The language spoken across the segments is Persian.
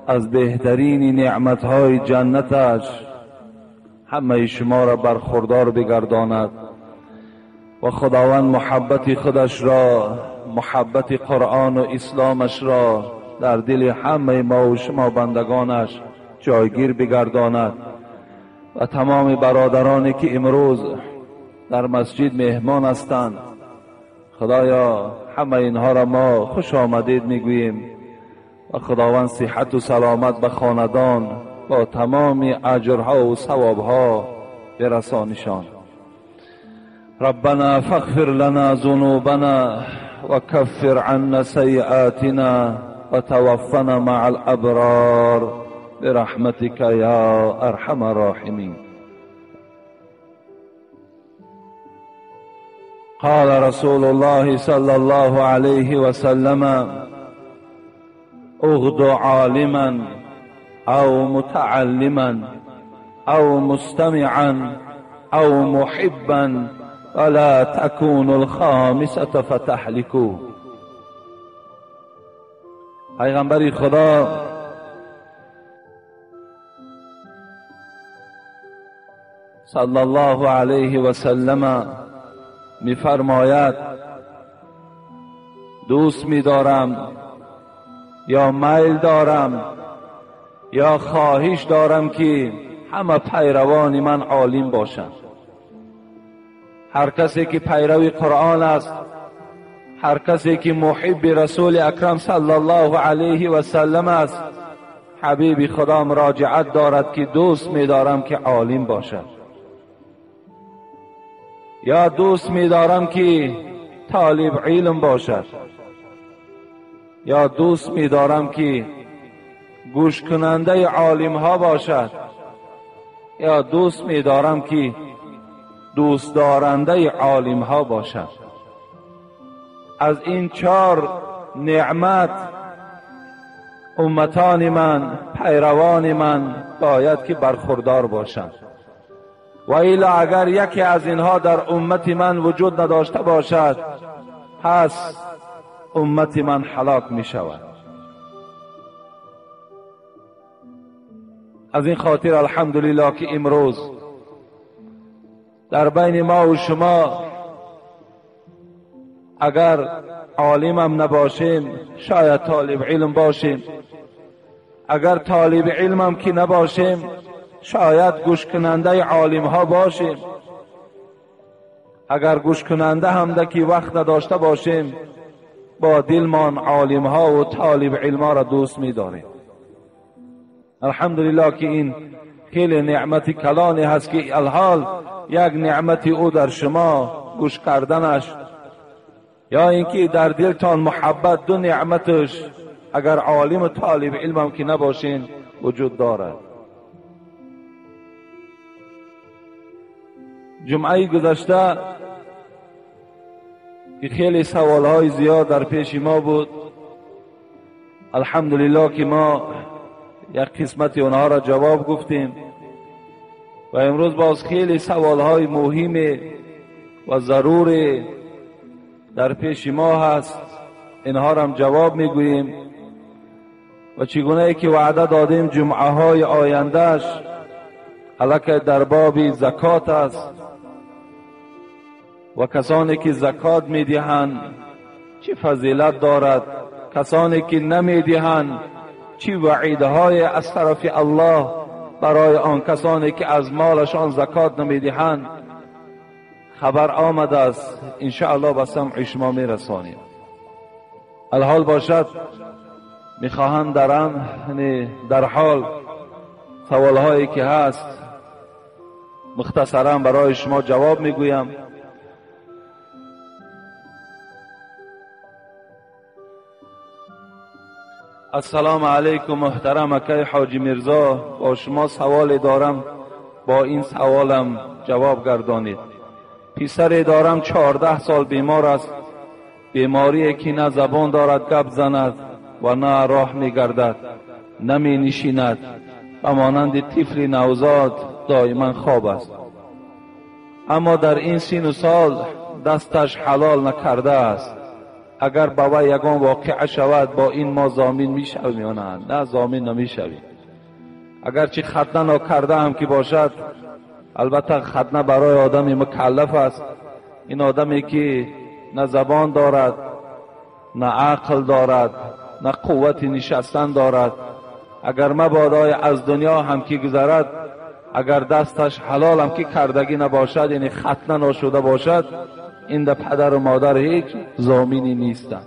از بهترین نعمتهای جنتش همه شما را برخوردار بگرداند و خداوند محبت خودش را، محبت قرآن و اسلامش را در دل همه ما و شما بندگانش جایگیر بگرداند و تمام برادرانی که امروز در مسجد مهمان هستند، خدایا همه اینها را ما خوش آمدید میگوییم و خداوند صحت و سلامت به خاندان با تمام اجرها و ثوابها برسانشان. ربنا فاغفر لنا ذنوبنا وكفر عنا سيئاتنا وتوفنا مع الأبرار برحمتك يا أرحم الراحمين. قال رسول الله صلى الله عليه وسلم: اغد عالما او متعلما او مستمعا او محبا ولا تكون الخامسة فتهلكوا. پیغمبر خدا صلی الله علیه و سلم میفرماید: دوست می‌دارم یا میل دارم یا خواهش دارم که همه پیروان من عالم باشند. هر کسی که پیرو قرآن است، هر کسی که محب رسول اکرم صلی الله علیه و سلم است، حبیب خدا مراجعت دارد که دوست می‌دارم که عالم باشد، یا دوست می‌دارم که طالب علم باشد، یا دوست می‌دارم که گوش کننده عالم ها باشد، یا دوست می‌دارم که دوست دارنده عالم ها باشد. از این 4 نعمت امتان من، پیروان من باید که برخوردار باشند، و الا اگر یکی از اینها در امت من وجود نداشته باشد، پس امت من هلاک می شود. از این خاطر الحمدلله که امروز در بین ما و شما اگر عالم هم نباشیم شاید طالب علم باشیم، اگر طالب علم هم که نباشیم شاید گوش کننده عالم ها باشیم، اگر گوش کننده هم دکی وقت نداشته باشیم با دلمان عالم ها و طالب علم ها را دوست می داریم. الحمدلله که این خیلی نعمت کلانی هست که الحال یک نعمت او در شما گوش کردنش، یا اینکه در دلتان محبت، 2 نعمتش اگر عالم و طالب علم هم که نباشین وجود دارد. جمعه گذشته که خیلی سوالهای زیاد در پیش ما بود، الحمدلله که ما یک قسمت اونها را جواب گفتیم و امروز باز خیلی سوالهای مهم و ضروری در پیش ما هست، اینها را هم جواب میگوییم و چگونه که وعده دادیم جمعه های آیندهش البته در باب زکات است و کسانی که زکات میدهند چه فضیلت دارد، کسانی که نمیدهند چه وعیدهای از طرف الله برای آن کسانی که از مالشان زکات نمیدهند خبر آمده است. انشاءالله به سمع شما میرسانیم. الحال باشد میخواهم در حال سوالهایی که هست مختصرا برای شما جواب میگویم. السلام علیکم محترم اکای حاجی مرزا، با شما سوال دارم، با این سوالم جواب گردانید. پسری دارم 14 سال بیمار است، بیماری که نه زبان دارد گپ زند و نه راه میگردد، نمی نشیند و مانند طفل نوزاد دائما خواب است. اما در این سن و سال دستش حلال نکرده است، اگر با وی یگان واقع شود با این ما ضامن میشویم یا نه ضامن نمیشویم. اگر چی ختنه نکرده هم که باشد، البته ختنه برای آدم مکلف است. این آدمی که نه زبان دارد، نه عقل دارد، نه قوت نشستن دارد، اگر مبادای از دنیا هم که گذرد، اگر دستش حلال هم که کردگی نباشد، یعنی ختنه نشده باشد، این در پدر و مادر هیچ ضامنی نیستند.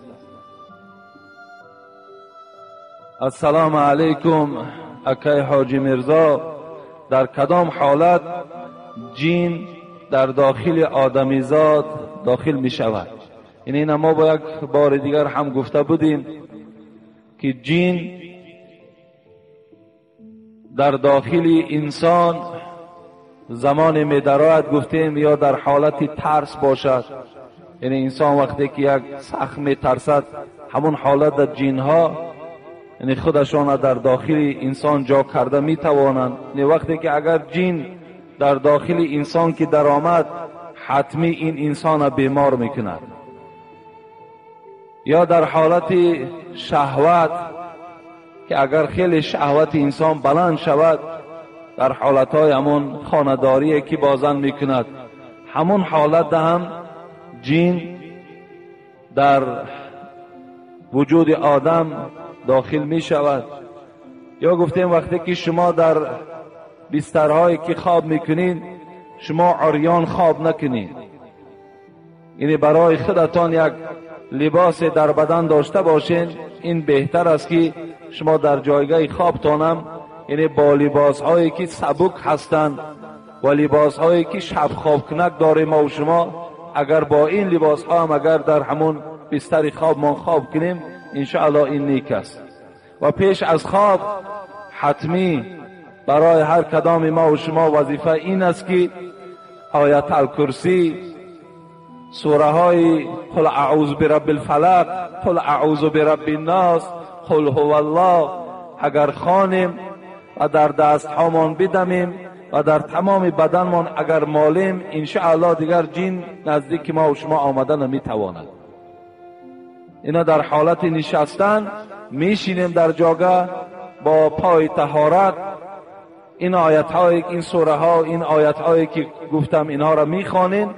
السلام علیکم اکای حاجی مرزا، در کدام حالت جین در داخل آدمیزاد داخل می شود؟ این ما با یک بار دیگر هم گفته بودیم که جین در داخل انسان زمان می درآید، گفتیم یا در حالت ترس باشد، یعنی انسان وقتی که یک سخت می ترسد، همون حالت در جین ها یعنی خودشان در داخل انسان جا کرده می توانند. یعنی وقتی که اگر جین در داخل انسان که در آمد، حتمی این انسان بیمار می کند. یا در حالت شهوت که اگر خیلی شهوت انسان بلند شود، در حالتهای همون خانداری که بازن می کند، همون حالت هم جین در وجود آدم داخل می شود. یا گفتیم وقتی که شما در بسترهایی که خواب میکنین، شما عریان خواب نکنین، یعنی برای خودتان یک لباس در بدن داشته باشین. این بهتر است که شما در جایگاه خوابتانم یعنی با لباس هایی که سبک هستند و لباس هایی که شب خواب کنک داره ما و شما، اگر با این لباس ها هم اگر در همون بستر خواب ما خواب کنیم، انشاءالله این نیک است. و پیش از خواب حتمی برای هر کدام ما و شما وظیفه این است که آیت الکرسی، سوره های قل اعوذ برب الفلق، قل اعوذ برب الناس، قل هو الله اگر خوانیم و در دست هامان بدمیم و در تمام بدنمان اگر مالیم، انشاءالله دیگر جین نزدیک ما و شما آمده نمی تواند. اینا در حالت نشستن میشینیم در جاگه با پای طهارت، این آیت های، این سوره ها، این آیت هایی که گفتم اینها را میخوانین،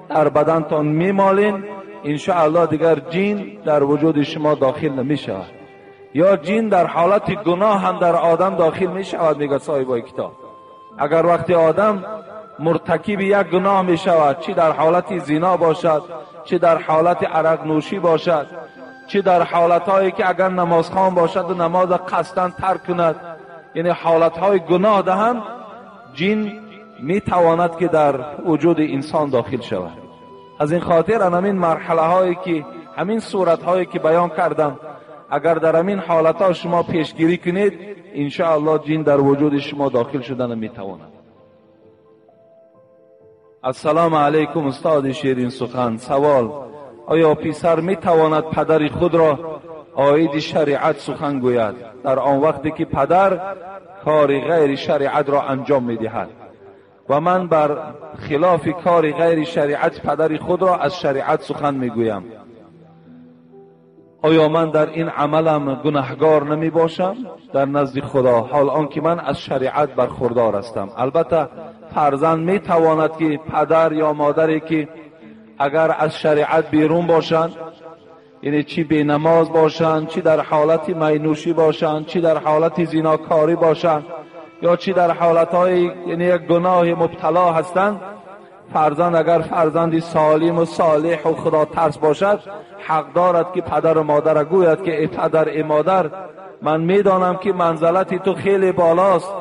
در بدنتان میمالین، انشاءالله دیگر جین در وجود شما داخل نمیشه. یا جین در حالت گناه هم در آدم داخل میشود. میگه صاحب کتاب اگر وقتی آدم مرتکب یک گناه میشود، چی در حالت زنا باشد، چی در حالت عرق نوشی باشد، چی در حالتهایی که اگر نمازخوان باشد و نماز قصداً ترک کند، یعنی حالتهای گناه ده هم جین میتواند که در وجود انسان داخل شود. از این خاطر همین مرحله هایی که همین صورت هایی که بیان کردم، اگر در همین حالت ها شما پیشگیری کنید، انشاءالله جین در وجود شما داخل شدن میتواند. السلام علیکم استاد شیرین سخن. سوال: آیا پسر میتواند پدر خود را عاید شریعت سخن گوید در آن وقتی که پدر کار غیر شریعت را انجام میدهد و من بر خلاف کار غیر شریعت پدر خود را از شریعت سخن میگویم؟ آیا من در این عملم گناهگار نمی باشم در نزد خدا، حال آنکه من از شریعت برخوردار هستم؟ البته فرزند می تواند که پدر یا مادری که اگر از شریعت بیرون باشند، یعنی چی بی نماز باشند، چی در حالت مینوشی باشند، چی در حالت زناکاری باشند، یا چی در حالتهای یعنی یک گناه مبتلا هستند، فرزند اگر فرزندی سالم و صالح و خدا ترس باشد، حق دارد که پدر و مادر گوید که ای پدر ای مادر، من میدانم که منزلت تو خیلی بالاست،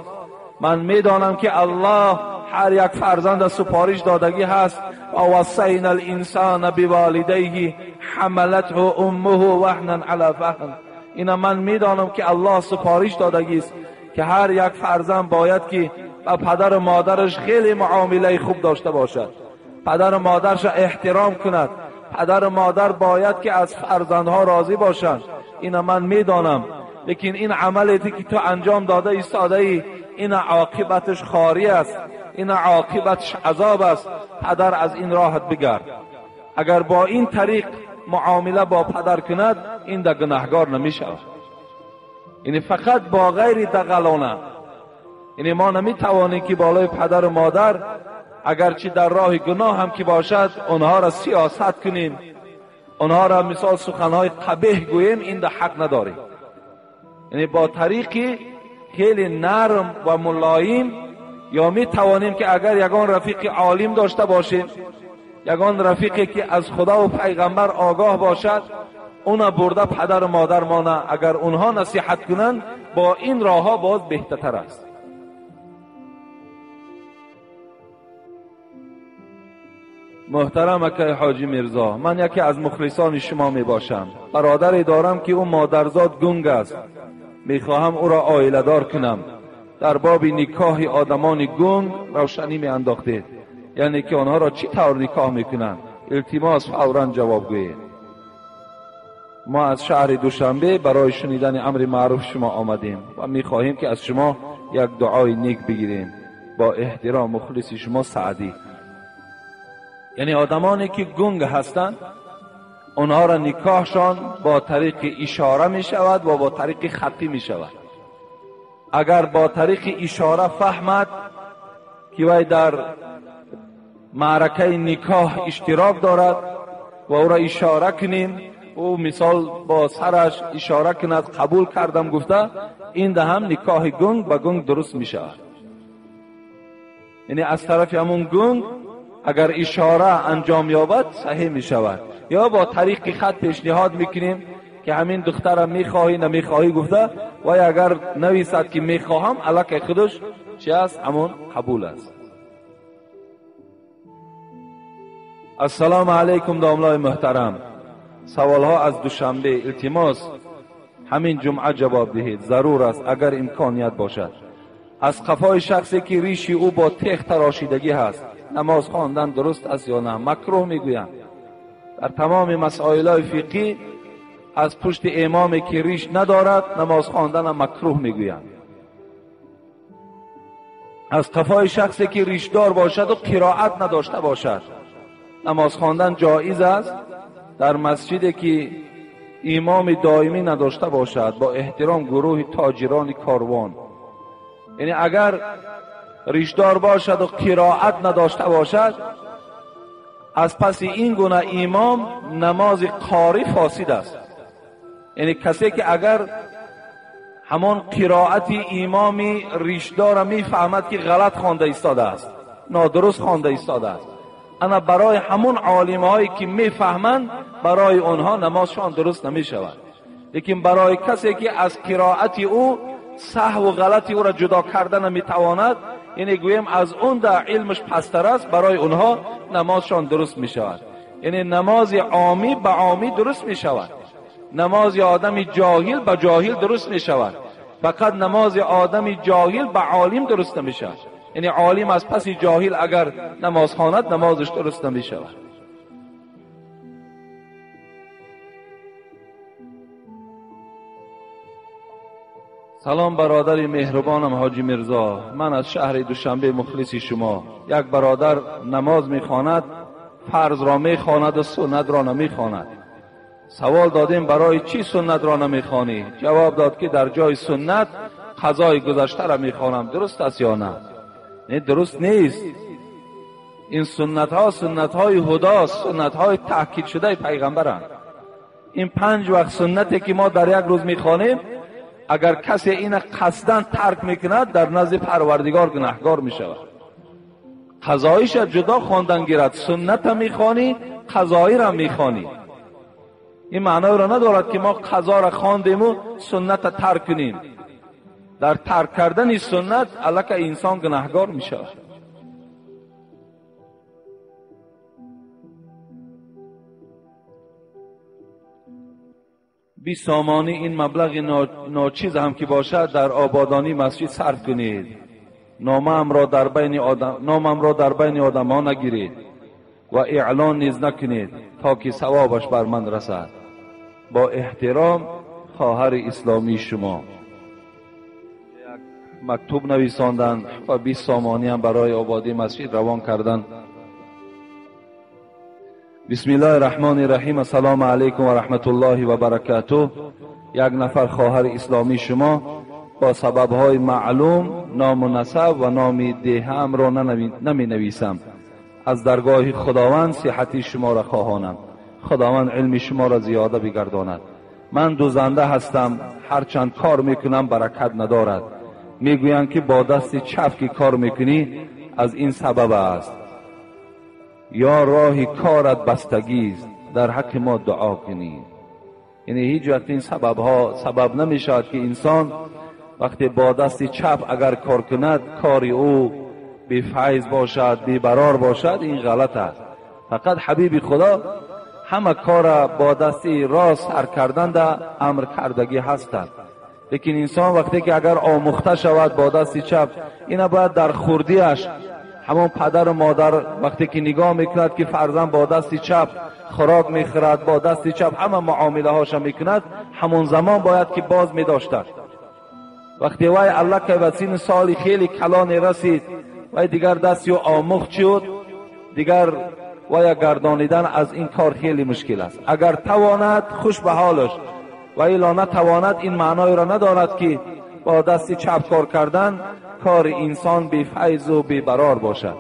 من میدانم که الله هر یک فرزند سپارش دادگی هست و وصینا الانسان بوالدیه حملته امه وهنا علی وهن. اینا من میدانم که الله سپارش دادگی است که هر یک فرزند باید که با پدر و مادرش خیلی معامله خوب داشته باشد، پدر و مادرش احترام کند، پدر و مادر باید که از فرزندها راضی باشند. اینا من میدانم، لیکن این عملی که تو انجام داده ایستاده ای، این عاقبتش خاری است، این عاقبتش عذاب است. پدر از این راحت بگرد. اگر با این طریق معامله با پدر کند، این در گناهگار نمی شود. یعنی فقط با غیر دغلانه. یعنی ما نمی توانیم که بالای پدر و مادر اگرچه در راه گناه هم که باشد اونها را سیاست کنیم، اونها را مثال سخنهای قبیح گوییم، این در حق نداریم. یعنی با طریقی خیلی نرم و ملایم، یا می توانیم که اگر یگان رفیق عالم داشته باشیم، یگان رفیقی که از خدا و پیغمبر آگاه باشد، اونا برده پدر و مادر مانه، اگر اونها نصیحت کنند با این راه ها باز بهتر است. محترم اکای حاجی میرزا، من یکی از مخلصان شما می باشم. برادری دارم که او مادرزاد گنگ است. می خواهم او را عائله دار کنم. در باب نکاح آدمان گنگ روشنی می انداختید، یعنی که آنها را چی طور نکاح می کنند؟ التماس فوراً جواب گویید. ما از شهر دوشنبه برای شنیدن امر معروف شما آمدیم و می خواهیم که از شما یک دعای نیک بگیریم. با احترام مخلص شما سعدی. یعنی آدمانی که گنگ هستند، اونها را نکاحشان با طریق اشاره می شود و با طریق خطی می شود. اگر با طریق اشاره فهمد که وی در معرکه نکاح اشتراک دارد و او را اشاره کنیم، او مثال با سرش اشاره کند قبول کردم گفته، این ده هم نکاح گنگ با گنگ درست می شود. یعنی از طرف همون گنگ اگر اشاره انجام یابد صحیح می شود. یا با طریق خط پیشنهاد میکنیم که همین دخترم میخواهی نمیخواهی گفته، و اگر نویسد که میخواهم الک خودش چی است همون قبول است. السلام علیکم داملای محترم. سوالها از دوشنبه، التماس همین جمعه جواب دهید، ضرور است اگر امکانیت باشد. از قفای شخصی که ریشی او با تیغ تراشیدگی هست نماز خواندن درست است یا نه؟ مکروه میگویم. در تمام مسائل فقهی از پشت امامی که ریش ندارد نماز خواندن مکروه میگویم. از قفای شخصی که ریشدار باشد و قرائت نداشته باشد نماز خواندن جایز است. در مسجدی که امام دائمی نداشته باشد، با احترام گروه تاجران کاروان. یعنی اگر ریشدار باشد و قرائت نداشته باشد، از پس این گونه امام نماز قاری فاسد است. یعنی کسی که اگر همان قرائت امامی ریشدار میفهمد که غلط خوانده ایستاده است، نادرست خوانده ایستاده است، انا برای همون عالم هایی که میفهمند برای آنها نمازشان درست نمی شود. لیکن برای کسی که از قرائت او سهو و غلطی او را جدا کردن نمی تواند، یعنی گویم از اون در علمش پستر است، برای اونها نمازشان درست می شود. یعنی نماز عامی به عامی درست می شود، نماز آدم جاهل به جاهل درست می شود، فقط نماز آدم جاهل به عالم درست نمی شود. یعنی عالم از پس جاهل اگر نماز خواند نمازش درست نمی شود. سلام برادر مهربانم حاجی میرزا، من از شهر دوشنبه مخلص شما. یک برادر نماز میخواند، فرض را میخواند و سنت را نمیخواند. سوال دادیم برای چی سنت را نمیخوانی؟ جواب داد که در جای سنت قضای گذشته را میخوانم. درست است یا نه؟ نه، درست نیست. این سنت ها سنت های هدا، سنت های تاکید شده پیغمبرند. این 5 وقت سنتی که ما در یک روز میخوانیم، اگر کسی این قصداً ترک میکند در نزد پروردگار گناهگار میشود. قضایش جدا خواندن گیرد، سنت هم میخوانی، قضایی را میخوانی. این معنی را ندارد که ما قضا را خواندیم و سنت ترک کنیم. در ترک کردن سنت الک انسان گناهگار میشود. بی سامانی این مبلغ ناچیز هم که باشد در آبادانی مسجد صرف کنید. نامم را در بین آدم ها نگیرید و اعلان نیز نکنید تا که ثوابش بر من رسد. با احترام خواهر اسلامی شما. مکتوب نویساندن و 20 سامانی هم برای آبادی مسجد روان کردن. بسم الله الرحمن الرحیم. السلام علیکم و رحمت الله و برکاته. یک نفر خواهر اسلامی شما با سببهای معلوم نام و نسب و نام دهه‌ام را نمی نویسم. از درگاه خداوند صحتی شما را خواهانم. خداوند علم شما را زیاده بگرداند. من دوزنده هستم، هرچند کار میکنم برکت ندارد. میگویند که با دست چپ که کار میکنی از این سبب است. یا راه کارت بستگی است، در حق ما دعا کنید. یعنی هیچ وقت این سبب نمیشود که انسان وقتی با دست چپ اگر کار کند کار او بی فیض باشد، بی برار باشد. این غلط است. فقط حبیب خدا همه کار با دست راست سر کردن در امر کردگی هستند. لیکن انسان وقتی که اگر آموخته شود با دست چپ، اینا باید در خردیش همون پدر و مادر وقتی که نگاه میکند که فرزند با دست چپ خوراک میخورد، با دست چپ همه معامله هاش میکند، همون زمان باید که باز میداشتد. وقتی وای الله که به سن سال خیلی کلان رسید وای دیگر دستی و آموخت شد، دیگر وای گردانیدن از این کار خیلی مشکل است. اگر تواند خوش به حالش، و الا نتواند این معنای را ندارد که با دست چپ کار کردن کار انسان بی فیض و بی برار باشد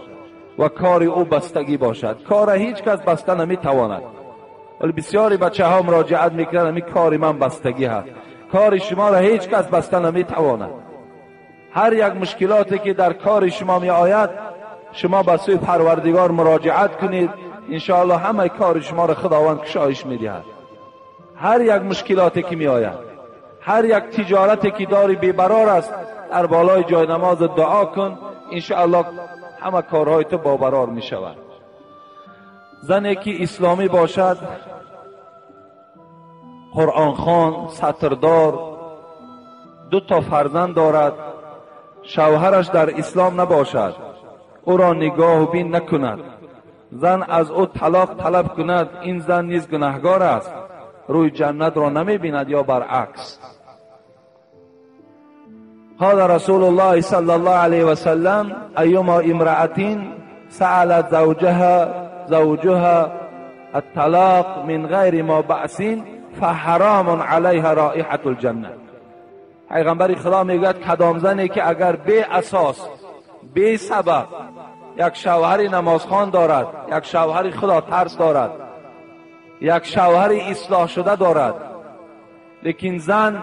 و کار او بستگی باشد. کار هیچ کس بسته نمیتواند. ولی بسیاری بچه ها مراجعت میکنند همین کار من بستگی هست. کار شما را هیچ کس بسته نمیتواند. هر یک مشکلاتی که در کار شما می آید شما به سوی پروردگار مراجعت کنید، انشاءالله همه کار شما را خداوند کشایش میدهد. هر یک مشکلاتی که می آید، هر یک تجارتی که داری بی‌برار است، در بالای جای نماز دعا کن، انشاءالله همه کارهای تو با برار می شود. زنی که اسلامی باشد، قرآن خوان، سطردار، 2 فرزند دارد، شوهرش در اسلام نباشد، او را نگاه و بین نکند، زن از او طلاق طلب کند، این زن نیز گناهکار است، روی جنت را نمی بیند یا برعکس. قال رسول الله صلی الله علیه و سلم ایما امرأة سألت زوجها الطلاق من غیر ما بأس فحرام علیها رائحة الجنه. پیغمبر خدا میگوید کدام زنی که اگر بی اساس بی سبب یک شوهر نمازخوان دارد، یک شوهر خدا ترس دارد، یک شوهر اصلاح شده دارد، لیکن زن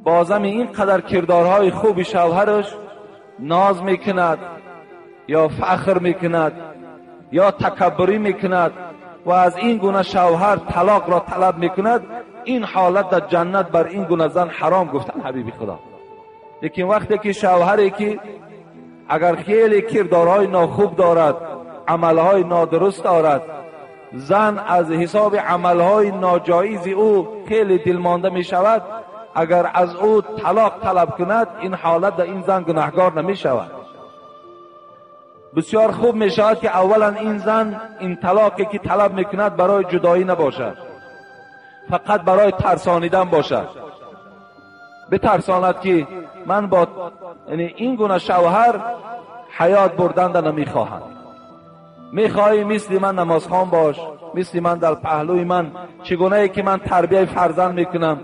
بازم این قدر کردارهای خوب شوهرش ناز میکند یا فخر میکند یا تکبری میکند و از این گونه شوهر طلاق را طلب میکند، این حالت در جنت بر این گونه زن حرام گفتن حبیب خدا. لیکن وقتی که شوهری که اگر خیلی کردارهای ناخوب دارد، عملهای نادرست دارد، زن از حساب عملهای ناجایز او خیلی دلمانده می شود، اگر از او طلاق طلب کند این حالت در این زن گناهکار نمی شود. بسیار خوب می شود که اولا این زن این طلاقی که طلب می کند برای جدایی نباشد، فقط برای ترسانیدن باشد. بترساند که من با این گونه شوهر حیات بردن نمی خواهم. میخواهی مثل من نمازخوان باش، مثل من در پهلوی من چگونه ای که من تربیت فرزند میکنم،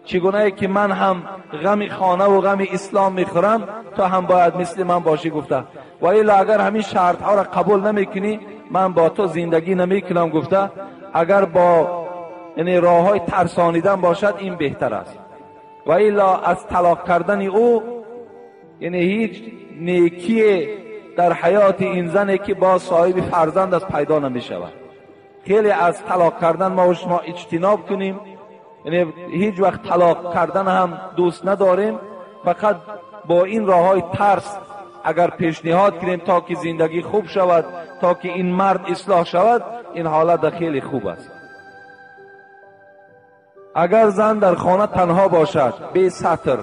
چگونه ای که من هم غم خانه و غم اسلام میخورم، تو هم باید مثل من باشی گفته. و الا اگر همین شرط ها را قبول نمیکنی من با تو زندگی نمیکنم گفته. اگر با راه های ترسانیدن باشد این بهتر است. و الا از طلاق کردن او هیچ نیکی در حیات این زنی که با صاحب فرزند از پیدا نمی شود. خیلی از طلاق کردن ما و شما اجتناب کنیم. هیچ وقت طلاق کردن هم دوست نداریم، فقط با این راه های ترس اگر پیشنهاد کنیم تا که زندگی خوب شود، تا که این مرد اصلاح شود، این حالت خیلی خوب است. اگر زن در خانه تنها باشد، بی سطر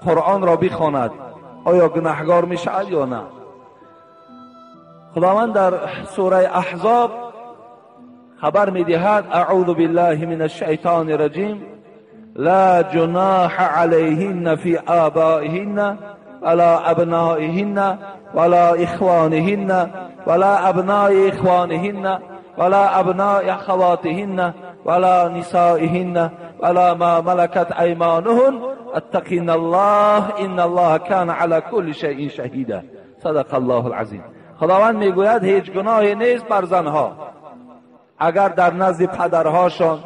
قرآن را بخواند، آیا گناهکار می شود یا نه؟ خداوند در سوره احزاب خبر می دهد اعوذ بالله من الشیطان الرجیم لا جناح علیهن فی آبائهن ولا ابنائهن ولا اخوانهن ولا ابناء اخوانهن ولا ابناء خواتهن ولا نسائهن ولا ما ملكت ایمانهن اتقین الله ان الله کان علی کل شیء شهیدا. صدق الله العظیم. خداوند میگوید هیچ گناهی نیست بر زنها اگر در نزد پدرهاشان،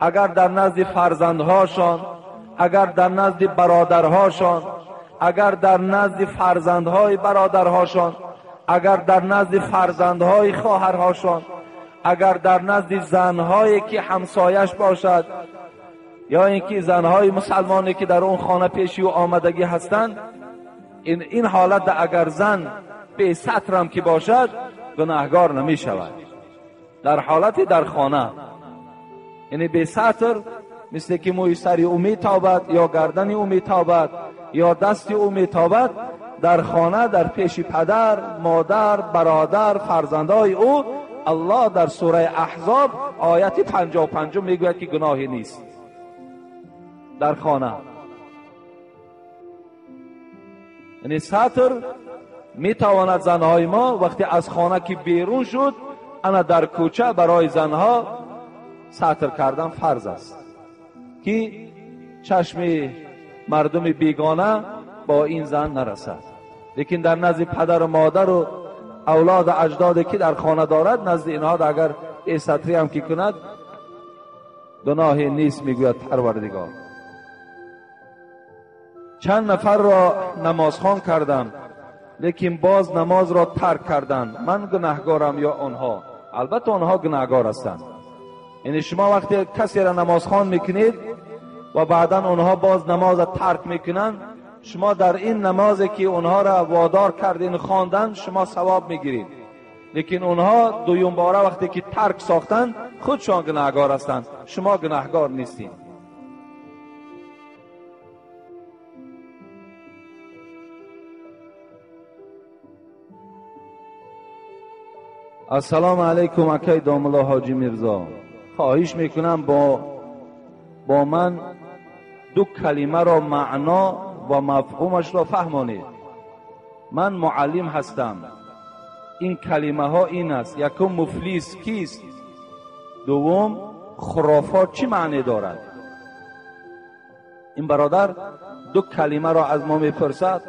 اگر در نزد فرزندهاشان، اگر در نزد برادرهاشان، اگر در نزد فرزندهای برادرهاشان، اگر در نزد فرزندهای خواهرهاشان، اگر در نزد زنهایی که همسایش باشد یا اینکه زنهای مسلمانی که در اون خانه پیشی و آمدگی هستند، این حالت اگر زن به سترم که باشد گناهگار نمی شود. در حالت در خانه، یعنی به ستر مثل که موی سری او می تابد یا گردن او می تابد یا دست او می تابد، در خانه در پیش پدر، مادر، برادر، فرزندای او، الله در سوره احزاب آیت 55 میگوید که گناهی نیست در خانه. یعنی ستر میتواند زنهای ما وقتی از خانه که بیرون شد، انا در کوچه برای زنها ستر کردن فرض است که چشم مردم بیگانه با این زن نرسد. لیکن در نزد پدر و مادر و اولاد و اجدادی که در خانه دارد، نزد اینها اگر این ستری هم که کند گناهی نیست. میگوید پروردگار چند نفر را نمازخوان کردم لیکن باز نماز را ترک کردند، من گناهگارم یا آنها؟ البته آنها گناهگار هستند. یعنی شما وقتی کسی را نمازخوان میکنید و بعدا آنها باز نماز را ترک میکنند، شما در این نمازی که آنها را وادار کردین خواندن شما ثواب میگیرید، لیکن آنها دویم باره وقتی که ترک ساختن خودشان گناهگار هستند، شما گناهگار نیستین. السلام علیکم اکای داملا حاجی میرزا، خواهش میکنم با من دو کلمه را معنا و مفهومش را فهمانید. من معلم هستم. این کلمه ها این است: یکم مفلیس کیست؟ دوم خرافات چی معنی دارد؟ این برادر دو کلمه را از ما میپرسد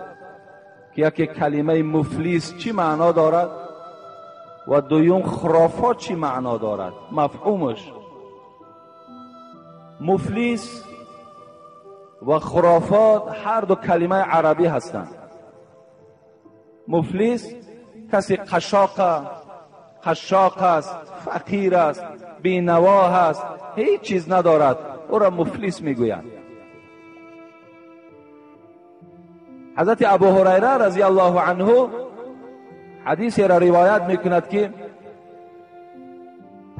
که یکی کلمه مفلیس چی معنا دارد و دوم خرافات چی معنا دارد، مفهومش. مفلیس و خرافات هر دو کلمه عربی هستند. مفلیس کسی قشاق است، فقیر است، بینوا است، هیچ چیز ندارد، او را مفلیس میگویند. حضرت ابو هریره رضی الله عنه حدیثی را روایت میکند که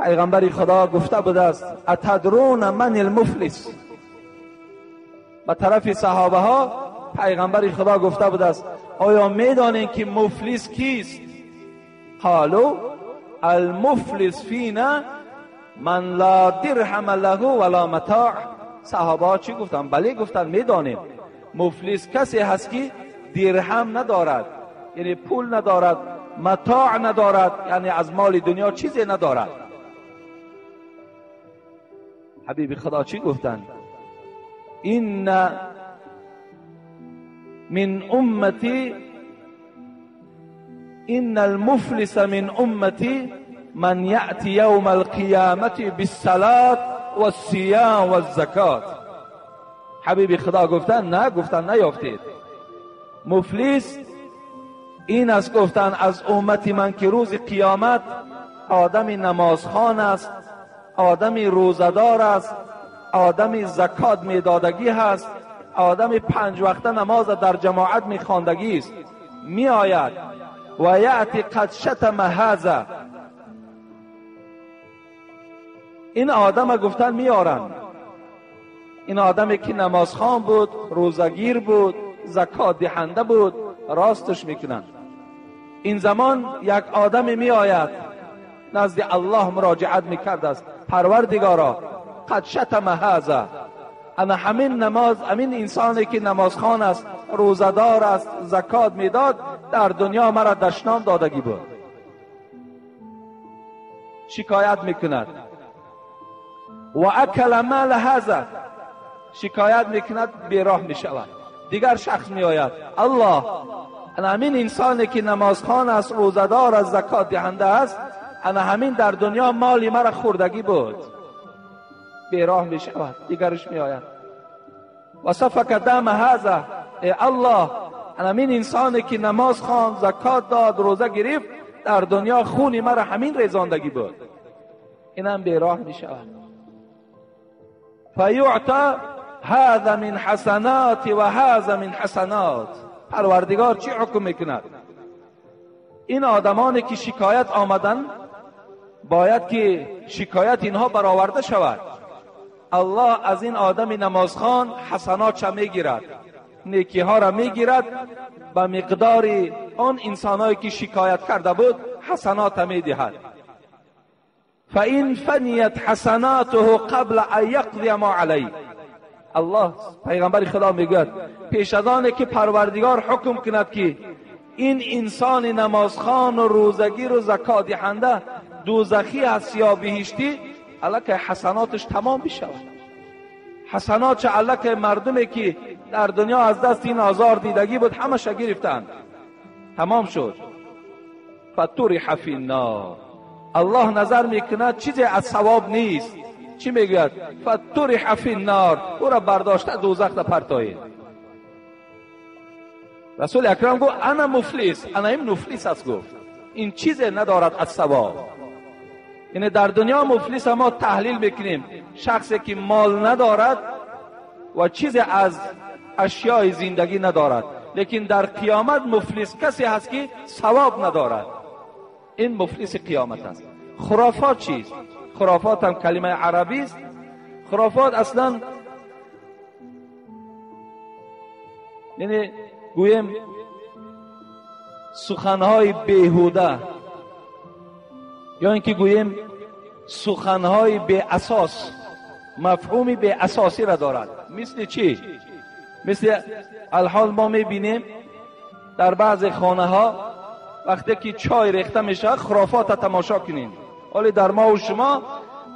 پیغمبر خدا گفته بوده است: اتدرون من المفلس؟ به طرف صحابه ها پیغمبر خدا گفته بوده است: آیا میدانید که مفلس کیست؟ قالوا المفلس فینا من لا درهم له ولا متاع. صحابه ها چی گفتن؟ بله گفتن میدانیم. مفلس کسی هست که درهم ندارد، یعنی پول ندارد، متاع ندارد، یعنی از مال دنیا چیزی ندارد. حبیب خدا چی گفتن؟ این من امتی، این المفلس من امتی من یأتی یوم القیامت بالصلاة والصیام والزکات. حبیب خدا گفتن نه، گفتن نیافتید. مفلس این است گفتن از امتی من که روز قیامت آدمی نمازخوان است، آدمی روزدار است، آدمی زکات میدادگی هست، آدمی 5 وقته نماز در جماعت میخواندگی است. می آید و یأتی قد شتم هذا، این آدم گفتن میارن. این آدمی که نمازخوان بود، روزگیر بود، زکات دهنده بود، راستش میکنن. این زمان یک آدمی می آید نزد الله مراجعت میکرد است: پروردگارا قد شتم هذا، انا همین نماز، همین انسانی که نمازخوان است، روزدار است، زکات میداد، در دنیا مرا دشنام دادگی بود. شکایت میکند. و اکل مال هذا، شکایت میکند، بیراه میشود. دیگر شخص میآید، الله، انا همین انسانی که نمازخوان است، روزدار است، زکات دهنده است، انا همین در دنیا مالی مرا خوردگی بود. بیراه میشود. دیگرش میآید، و سفک دم هذا، ای الله، انا همین انسانی که نماز خواند، زکات داد، روزه گرفت، در دنیا خون مرا همین ریزاندگی بود. اینم بیراه میشود. فیعطى هذا من حسنات و هذا من حسنات. پروردگار چی حکم میکند؟ این آدمانی که شکایت آمدن باید که شکایت اینها برآورده شود. الله از این آدم نمازخوان حسنات چه میگیرد؟ نیکی ها را میگیرد، به مقدار آن انسانایی که شکایت کرده بود حسنات میدهد. فإن فنیت حسناته قبل ان یقضی ما علیه. الله، پیغمبر خدا میگوید پیش از آنه که پروردگار حکم کند که این انسان نمازخوان و روزگیر و زکات دهنده دوزخی است یا بهشتی، الک حسناتش تمام بشود. حسنات چه الک مردمی که در دنیا از دست این آزار دیدگی بود همش گرفتند، تمام شد. فطرح فی النار. الله نظر میکند چیزی از ثواب نیست. چی میگوید؟ فطرح فی النار، او را برداشته دوزخ را پرتایید. رسول اکرم گفت انا مفلس، انا این مفلس است. گفت این چیزی ندارد از ثواب. یعنی در دنیا مفلس ما تحلیل میکنیم شخصی که مال ندارد و چیزی از اشیاء زندگی ندارد، لیکن در قیامت مفلس کسی هست که ثواب ندارد. این مفلس قیامت است. خرافات چیست؟ خرافات هم کلمه عربی است. خرافات اصلا یعنی گویم سخنهای بیهوده، یا اینکه گویم سخنهای بی اساس، مفهومی بی اساسی را دارد. مثل چی؟ مثل الحال ما میبینیم در بعض خانه ها وقتی که چای ریخته میشه خرافات تماشا کنین، ولی در ما و شما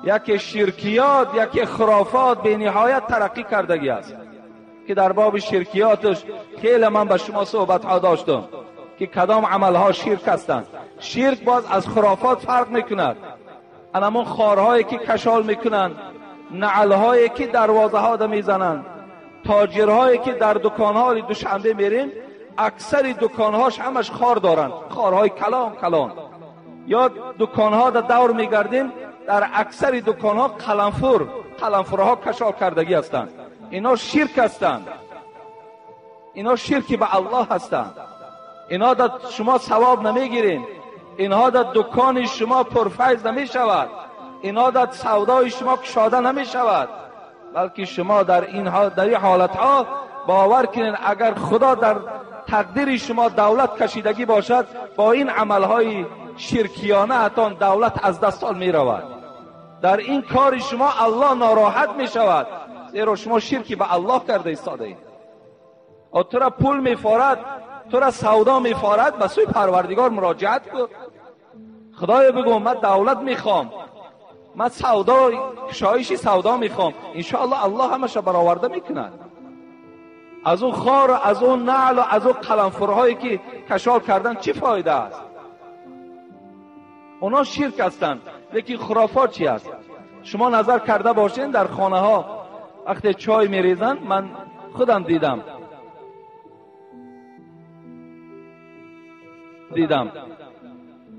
یک شرکیات، یک خرافات به نهایت ترقی کردگی است که در باب شرکیاتش خیلی من به شما صحبت ها داشتم که کدام عمل ها شرک هستند. شرک باز از خرافات فرق میکند. انمون خارهایی که کشال میکنند، نعلهایی که دروازه ها دا میزنند، تاجرهایی که در دکانها دوشنبه میریم اکثر دکانهاش همش خار دارند، خارهای کلان کلان. یا دکانها دا دور میگردیم در اکثر دکانها قلنفرها کشال کردگی هستند. اینا شرک هستند، اینا شرکی به الله هستند. اینا دا شما ثواب نمیگیرین، اینها دا دکان شما پرفیض نمی شود، اینا دا سودای شما کشاده نمی شود، بلکه شما در این حالت ها باور کنین اگر خدا در تقدیر شما دولت کشیدگی باشد، با این عمل های شرکیانه حتی دولت از دست می رود. در این کار شما الله ناراحت می شود، زیرا شما شرکی به الله کرده ایستاده اید. و تو را پول می فارد، تو را سودا می فارد، به سوی پروردگار مراجعت کن. خدای بگو من دولت میخوام، من سودا کشایشی سودا میخوام، انشاءالله الله همش برآورده میکند. از اون خار و از اون نعل و از اون قلنفرهایی که کشال کردن چی فایده است؟ اونا شرک هستند. لیکن خرافات چی است؟ شما نظر کرده باشین در خانه ها وقتی چای میریزن، من خودم دیدم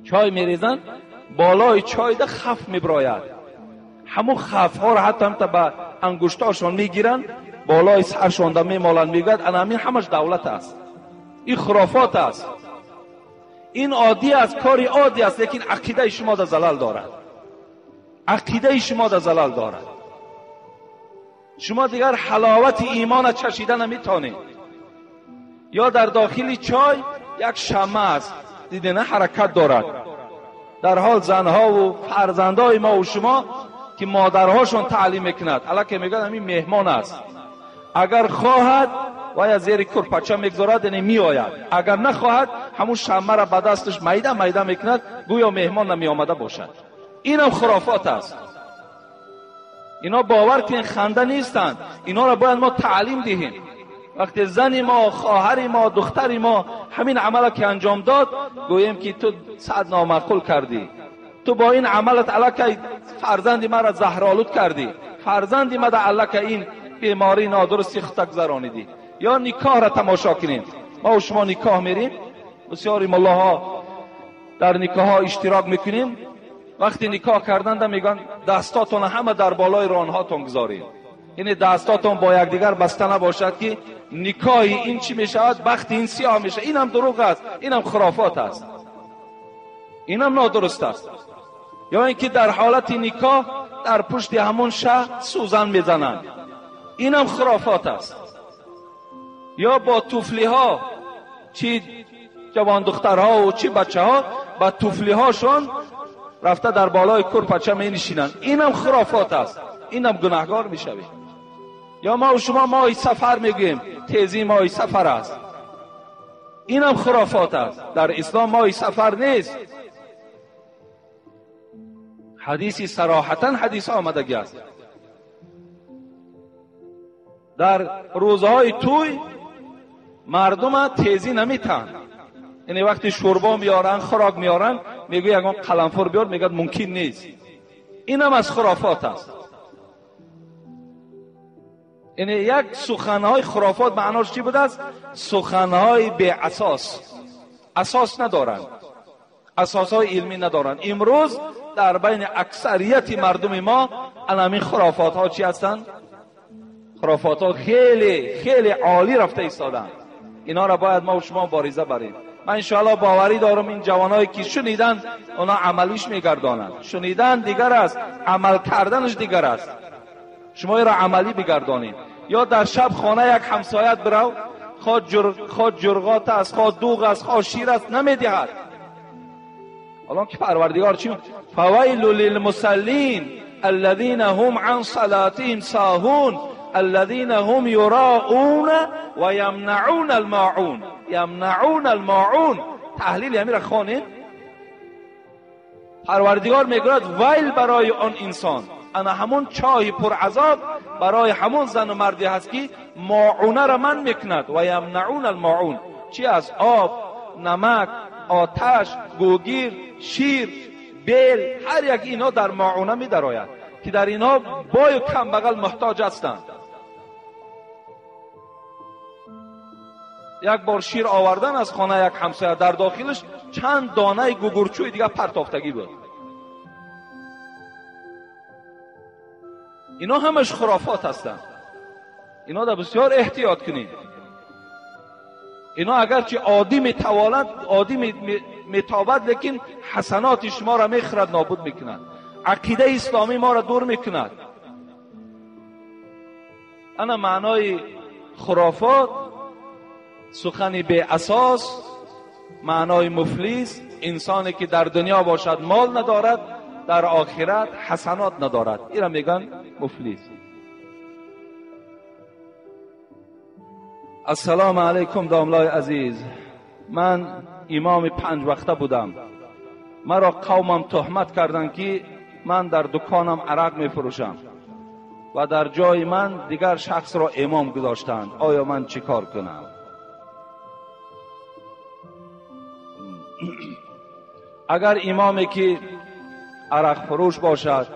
چای میریزن، بالای چای ده خف میبراید، همون خف ها را حتی به انگشتاشون میگیرن، بالای سرشون ده میمالن، میگوید انا همین همش دولت است. این خرافات است، این عادی است، کاری عادی است، لیکن عقیده شما ده زلال دارد، عقیده شما ده زلال دارد. شما دیگر حلاوت ایمان چشیده نمیتونید. یا در داخل چای یک شمع است، دیدین حرکت دارد، در حال زنها و فرزندای ما و شما که مادرهاشون تعلیم میکند، الکی میگن همین مهمان است، اگر خواهد و زیر کرپچه میگذارد یعنی میآید، اگر نخواهد همون شمع را به دستش میده میکند، گویا مهمان نمی آمده باشد. اینم خرافات است. اینا باور کنین خنده نیستند، اینا را باید ما تعلیم دهیم. وقتی زن ما، خواهر ما، دختر ما همین عمل که انجام داد، گوییم که تو صد نامعقول کردی، تو با این عملت الک فرزند ما را زهرآلود کردی، فرزند ما را الک این بیماری نادرستی خطا گذرانیدی. یا نکاح را تماشا کنیم، ما و شما نکاح میریم، بسیاری ملاها در نکاح ها اشتراک میکنیم، وقتی نکاح کردند میگن دستاتون همه در بالای رانهاتون گذارید. یعنی دستاتون با یکدیگر بسته نباشد که نکاح این چی میشود، بخت این سیاه میشه. اینم دروغ است، اینم خرافات است، اینم نادرست است. یا اینکه در حالت نکاح در پشت همون شه سوزن میزنند، اینم خرافات است. یا با طفلی ها، چی جوان دخترها و چی بچه ها با طفلی هاشون رفته در بالای کرپچه می نشینند، اینم خرافات است، اینم گناهگار میشوی. یا ما و شما ماه سفر میگیم، تیزی ماه سفر است، اینم خرافات است. در اسلام ماه سفر نیست. حدیثی صراحتا حدیث آمدگی است. در روزهای توی مردم تیزی نمیتن، یعنی وقتی شوربا میارن، خوراک میارن، میگه یگان قلنفر بیار، میگه ممکن نیست. اینم از خرافات است. یعنی یک سخنهای خرافات معناش چی بود است؟ سخنهای بی اساس، اساس ندارند، اساسهای علمی ندارند. امروز در بین اکثریت مردم ما همین خرافات ها چی هستند؟ خرافات ها خیلی خیلی عالی رفته ایستادن. اینا را باید ما و شما باریزه بریم. من انشاءالله باوری دارم این جوانایی که شنیدن اونا عملیش میگردانند. شنیدن دیگر است، عمل کردنش دیگر است. شما را عملی بگردانید. یا در شب خانه یک همسایت برو، خواه جرغات است، خواه دوغ است، خواه شیر است، نمیدهد. الان که پروردگار چی؟ فویل للمصلین الذین هم عن صلاتهم ساهون الذین هم یراؤون و یمنعون الماعون. یمنعون الماعون تحلیل همین را خوانید. پروردگار میگوید ویل برای آن انسان، انا همون چای پر عذاب برای همون زن و مردی هست که ماعونه را من میکند. و یمنعون الماعون چی از آب، نمک، آتش، گوگیر، شیر، بیل، هر یک اینا در ماعونه می درآید که در اینا بای و کم بغل محتاج هستند. یک بار شیر آوردن از خانه یک همسایه، در داخلش چند دانه گوگرچوی دیگه پرتافتگی بود. اینا همش خرافات هستند. اینا در بسیار احتیاط کنید. اینا اگرچه عادی میتواند، عادی میتابد، لیکن حسنات شما را میخرد، نابود میکند، عقیده اسلامی ما را دور میکند. انا معنای خرافات سخن بی اساس، معنای مفلیس انسانی که در دنیا باشد مال ندارد، در آخرت حسنات ندارد، این را میگن مفلیس. السلام علیکم داملای عزیز. من امام 5 وقته بودم. مرا قومم تهمت کردن که من در دکانم عرق میفروشم و در جای من دیگر شخص را امام گذاشتند. آیا من چی کار کنم؟ اگر امامی که عرق فروش باشد،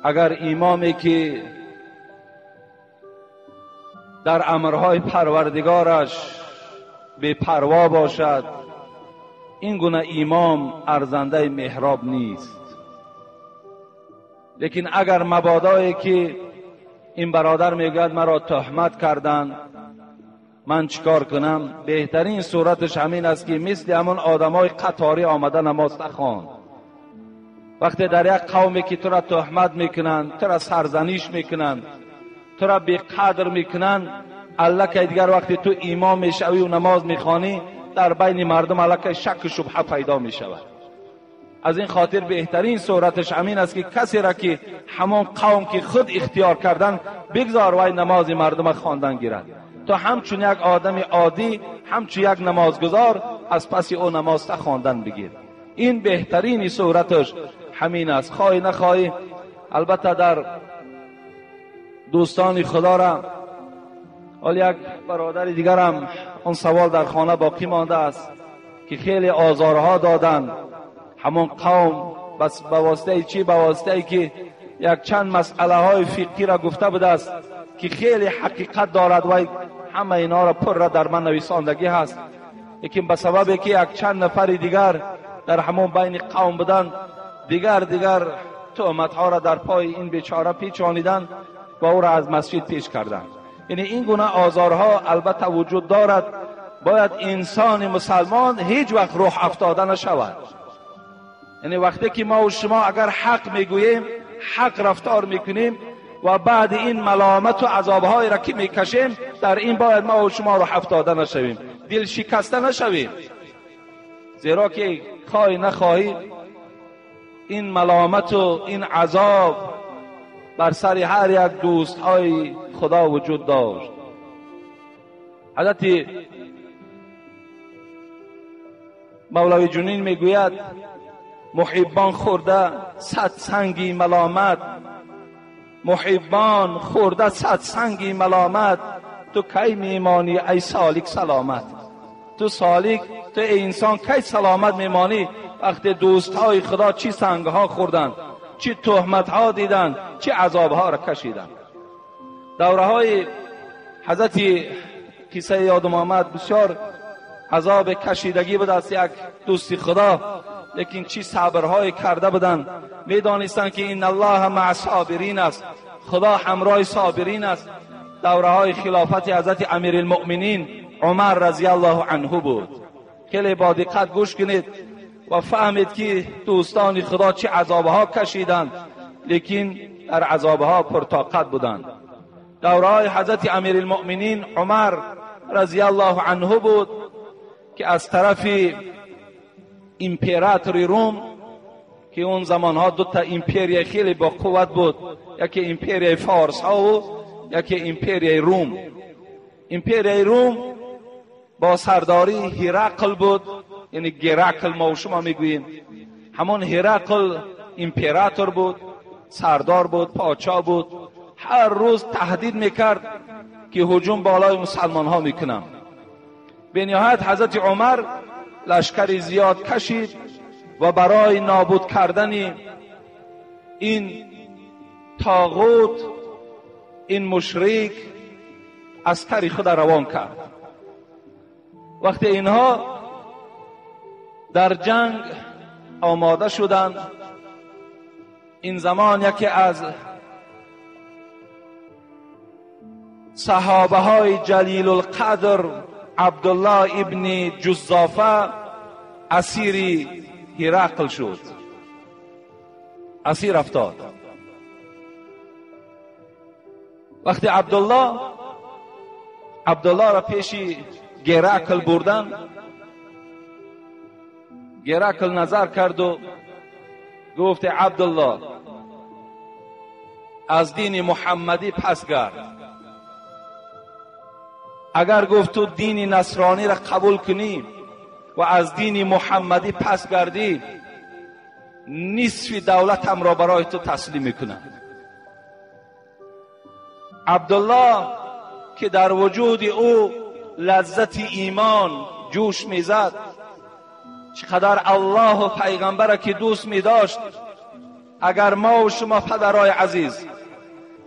اگر امامی که در امرهای پروردگارش بے پروا باشد، این گونه امام ارزنده محراب نیست. لیکن اگر مبادایی که این برادر میگوید مرا تهمت کردند، من چیکار کنم؟ بهترین صورتش همین است که مثل همون آدمای قطاری آمده نماز نخوان. وقتی در یک قومی که تو را تهمت میکنند، تو را سرزنش میکنند، تو را بی قدر میکنند، الله که دیگر وقتی تو امام میشوی و نماز میخوانی، در بین مردم الله که شک و شبهه پیدا میشود. از این خاطر بهترین صورتش همین است که کسی را که همون قوم که خود اختیار کردن بگذار وای نماز مردم خواندن گیرد، تو همچون یک آدم عادی، همچون یک نمازگزار از پس او نماز خواندن بگیر. این بهترین صورتش. همین است. خواهی نخواهی البته در دوستان خدا را، ولی یک برادر دیگرم اون سوال در خانه باقی مانده است که خیلی آزارها دادند همون قوم، بس به واسطه چی؟ به واسطه که یک چند مسئله های فقهی را گفته بوده است که خیلی حقیقت دارد و همه اینا را پر را در من نویساندگی هست، لیکن به سبب که یک چند نفر دیگر در همون بین قوم بودند، دیگر تهمت ها را در پای این بیچاره پیچانیدند و او را از مسجد پیش کردند. یعنی این گونه آزارها البته وجود دارد. باید انسان مسلمان هیچ وقت راه افتاده نشود. یعنی وقتی که ما و شما اگر حق میگوییم، حق رفتار میکنیم و بعد این ملامت و عذابهای را که میکشیم، در این باید ما و شما راه افتاده نشویم، دل شکسته نشویم، زیرا که خواهی نخواهی این ملامت و این عذاب بر سر هر یک دوست های خدا وجود داشت. حضرت مولوی جنین میگوید محبان خورده صد سنگی ملامت، محبان خورده صد سنگی ملامت، تو کی میمانی ای سالک سلامت؟ تو سالک، تو انسان کی سلامت میمانی وقتی دوست های خدا چی سنگ ها خوردن، چی تهمت ها دیدن، چی عذاب ها را کشیدن. دوره های حضرت قصه یادم آمد بسیار عذاب کشیدگی بود از یک دوست خدا، لیکن چی صبرهای کرده بودن. میدانستن که این الله مع صابرین است، خدا همراه صابرین است. دوره های خلافت حضرت امیر المؤمنین عمر رضی الله عنه بود. خیلی با دقت گوش کنید و فهمید که دوستان خدا چه عذابها کشیدند، لیکن در عذابها پرطاقت بودند. دوره های حضرت امیر المؤمنین عمر رضی الله عنه بود که از طرف امپراتوری روم، که اون زمانها دو تا امپریه خیلی با قوت بود، یکی امپریه فارس ها و یکی امپریه روم. امپریه روم با سرداری هرقل بود، یعنی گرقل ما و شما میگوییم. همون هرقل امپراتور بود، سردار بود، پادشاه بود. هر روز تهدید میکرد که هجوم بالای مسلمان ها میکنم. به نهایت حضرت عمر لشکری زیاد کشید و برای نابود کردن این طاغوت، این مشرک، عسکر خود روان کرد. وقتی اینها در جنگ آماده شدند، این زمان یکی از صحابه های جلیل القدر عبدالله ابن جزافه اسیر هرقل شد، اسیر افتاد. وقتی عبدالله را پیش گرقل بردن، گرقل نظر کرد و گفت عبدالله از دین محمدی پس گرد. اگر گفت تو دین نصرانی را قبول کنی و از دین محمدی پس گردی، نصف دولتم را برای تو تسلیم میکنم. عبدالله که در وجود او لذت ایمان جوش میزد، چقدر الله و پیغمبر که دوست می داشت. اگر ما و شما پدرای عزیز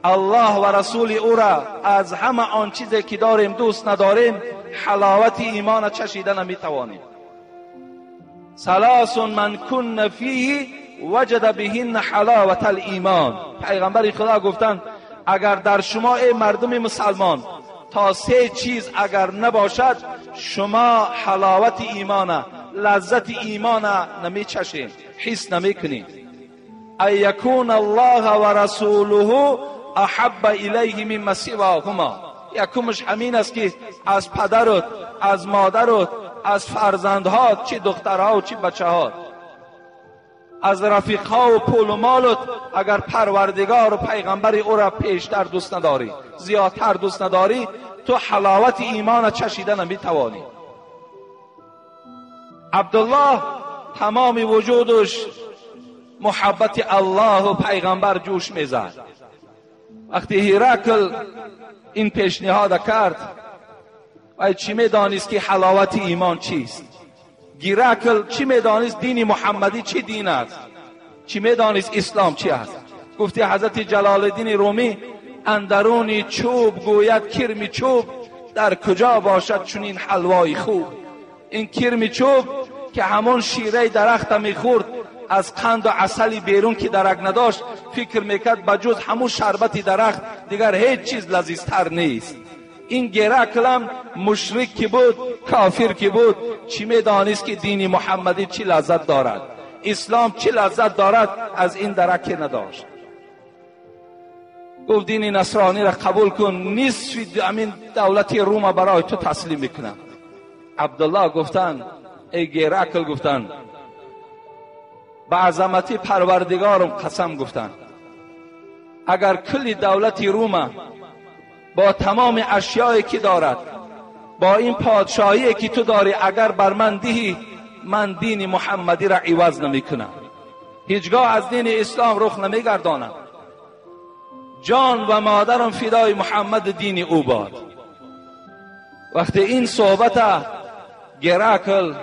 الله و رسول او را از همه آن چیزی که داریم دوست نداریم، حلاوت ایمان چشیده نمی توانیم. ثلاث من کن فیه وجد بهن حلاوت الایمان. پیغمبر خدا گفتند اگر در شما ای مردم مسلمان تا 3 چیز اگر نباشد، شما حلاوت ایمان، لذت ایمان نمی چشید، حس نمی کنید. ای یکون الله و رسوله احب الیه مما سواهما. یکمش همین است که از پدرت، از مادرت، از فرزندها، چه دخترها و چه بچه‌ها، از رفیقها و پول و مالت، اگر پروردگار و پیغمبر او را پیشتر دوست نداری، زیادتر دوست نداری، تو حلاوت ایمان چشیده نمی توانی. عبدالله تمام وجودش محبت الله و پیغمبر جوش میزد. وقتی هرقل این پیشنهاد کرد و چی میدانست که حلاوت ایمان چیست، هرقل چی میدانست دین محمدی چی دین است، چی میدانست اسلام چی است. گفتی حضرت جلال الدین رومی اندرون چوب گوید کرم چوب در کجا باشد چنین حلوای خوب. این کرم چوب که همون شیره درخت میخورد از قند و عسلی بیرون که درک نداشت فکر میکرد بجز همون شربت درخت دیگر هیچ چیز لذیذتر نیست. این هرقل هم مشرک که بود، کافر که بود، چی میدانست که دین محمدی چی لذت دارد، اسلام چی لذت دارد، از این درک که نداشت. گفت دین نصرانی را قبول کن، نصف امین دولت روم برای تو تسلیم میکنم. عبدالله گفتن، ای هرقل گفتن، به عظمت پروردگارم قسم گفتن، اگر کل دولت روم با تمام اشیایی که دارد، با این پادشاهی که تو داری، اگر بر من دهی، من دین محمدی را عوض نمی کنم، هیچگاه از دین اسلام رخ نمی گردانم. جان و مادرم فدای محمد دین او باد. وقتی این صحبت هرقل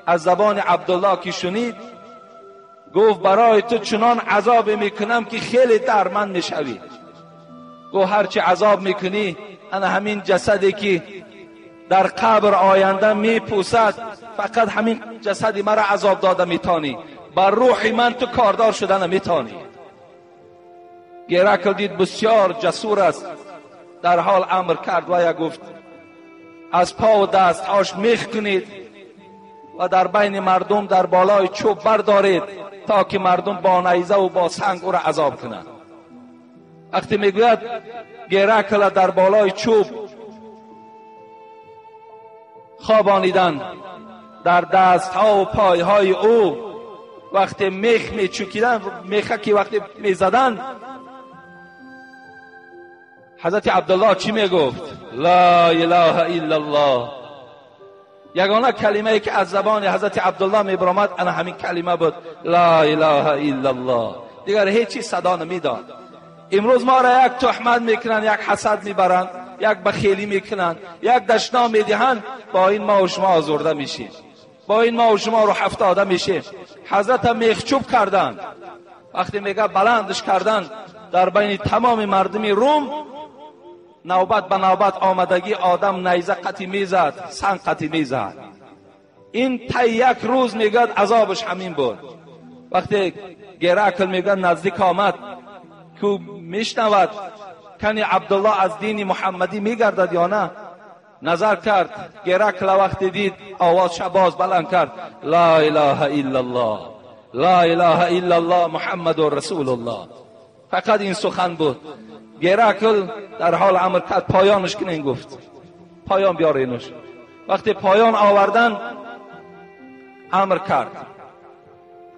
از زبان عبدالله که شنید، گفت برای تو چنان عذاب میکنم که خیلی درمند میشوی. گفت هرچی عذاب میکنی، انا همین جسدی که در قبر آینده میپوسد، فقط همین جسدی مرا عذاب داده میتانی، بر روح من تو کاردار شدن میتانی. هرقل دید بسیار جسور است، در حال امر کرد و گفت از پا و دستهاش میخ کنید و در بین مردم در بالای چوب بردارید تا که مردم با نیزه و با سنگ او را عذاب کنند. وقتی میگوید هرقل در بالای چوب خوابانیدن، در دستها و پایهای او وقتی میخ میچوکیدن، میخه که وقتی میزدن، حضرت عبدالله چی میگفت؟ لا اله الا الله. یگانه کلمه ای که از زبان حضرت عبدالله میبرامد انا همین کلمه بود، لا اله الا الله. دیگر هیچی صدا نمیداد. امروز ما را یک تهمت میکنن، یک حسد میبرند، یک بخیلی میکنن، یک دشنام میدهند، با این ما و شما آزرده میشیم، با این ما و شما رو هفتاده میشیم. حضرت میخچوب کردند، وقتی میگه بلندش کردند در بین تمام مردم روم، نوبت به نوبت آمدگی آدم نیزه قطی میزد، سنگ قطی میزد. این تا یک روز میگد عذابش همین بود. وقتی هرقل میگه نزدیک آمد که میشنود کنی عبدالله از دین محمدی میگردد یا نه، نظر کرد. هرقل وقتی دید آواز باز بلند کرد، لا اله الا الله، لا اله الا الله محمد رسول الله. فقط این سخن بود. هرقل در حال امر کرد پایانش کنین، گفت پایان بیارینش. وقتی پایان آوردن امر کرد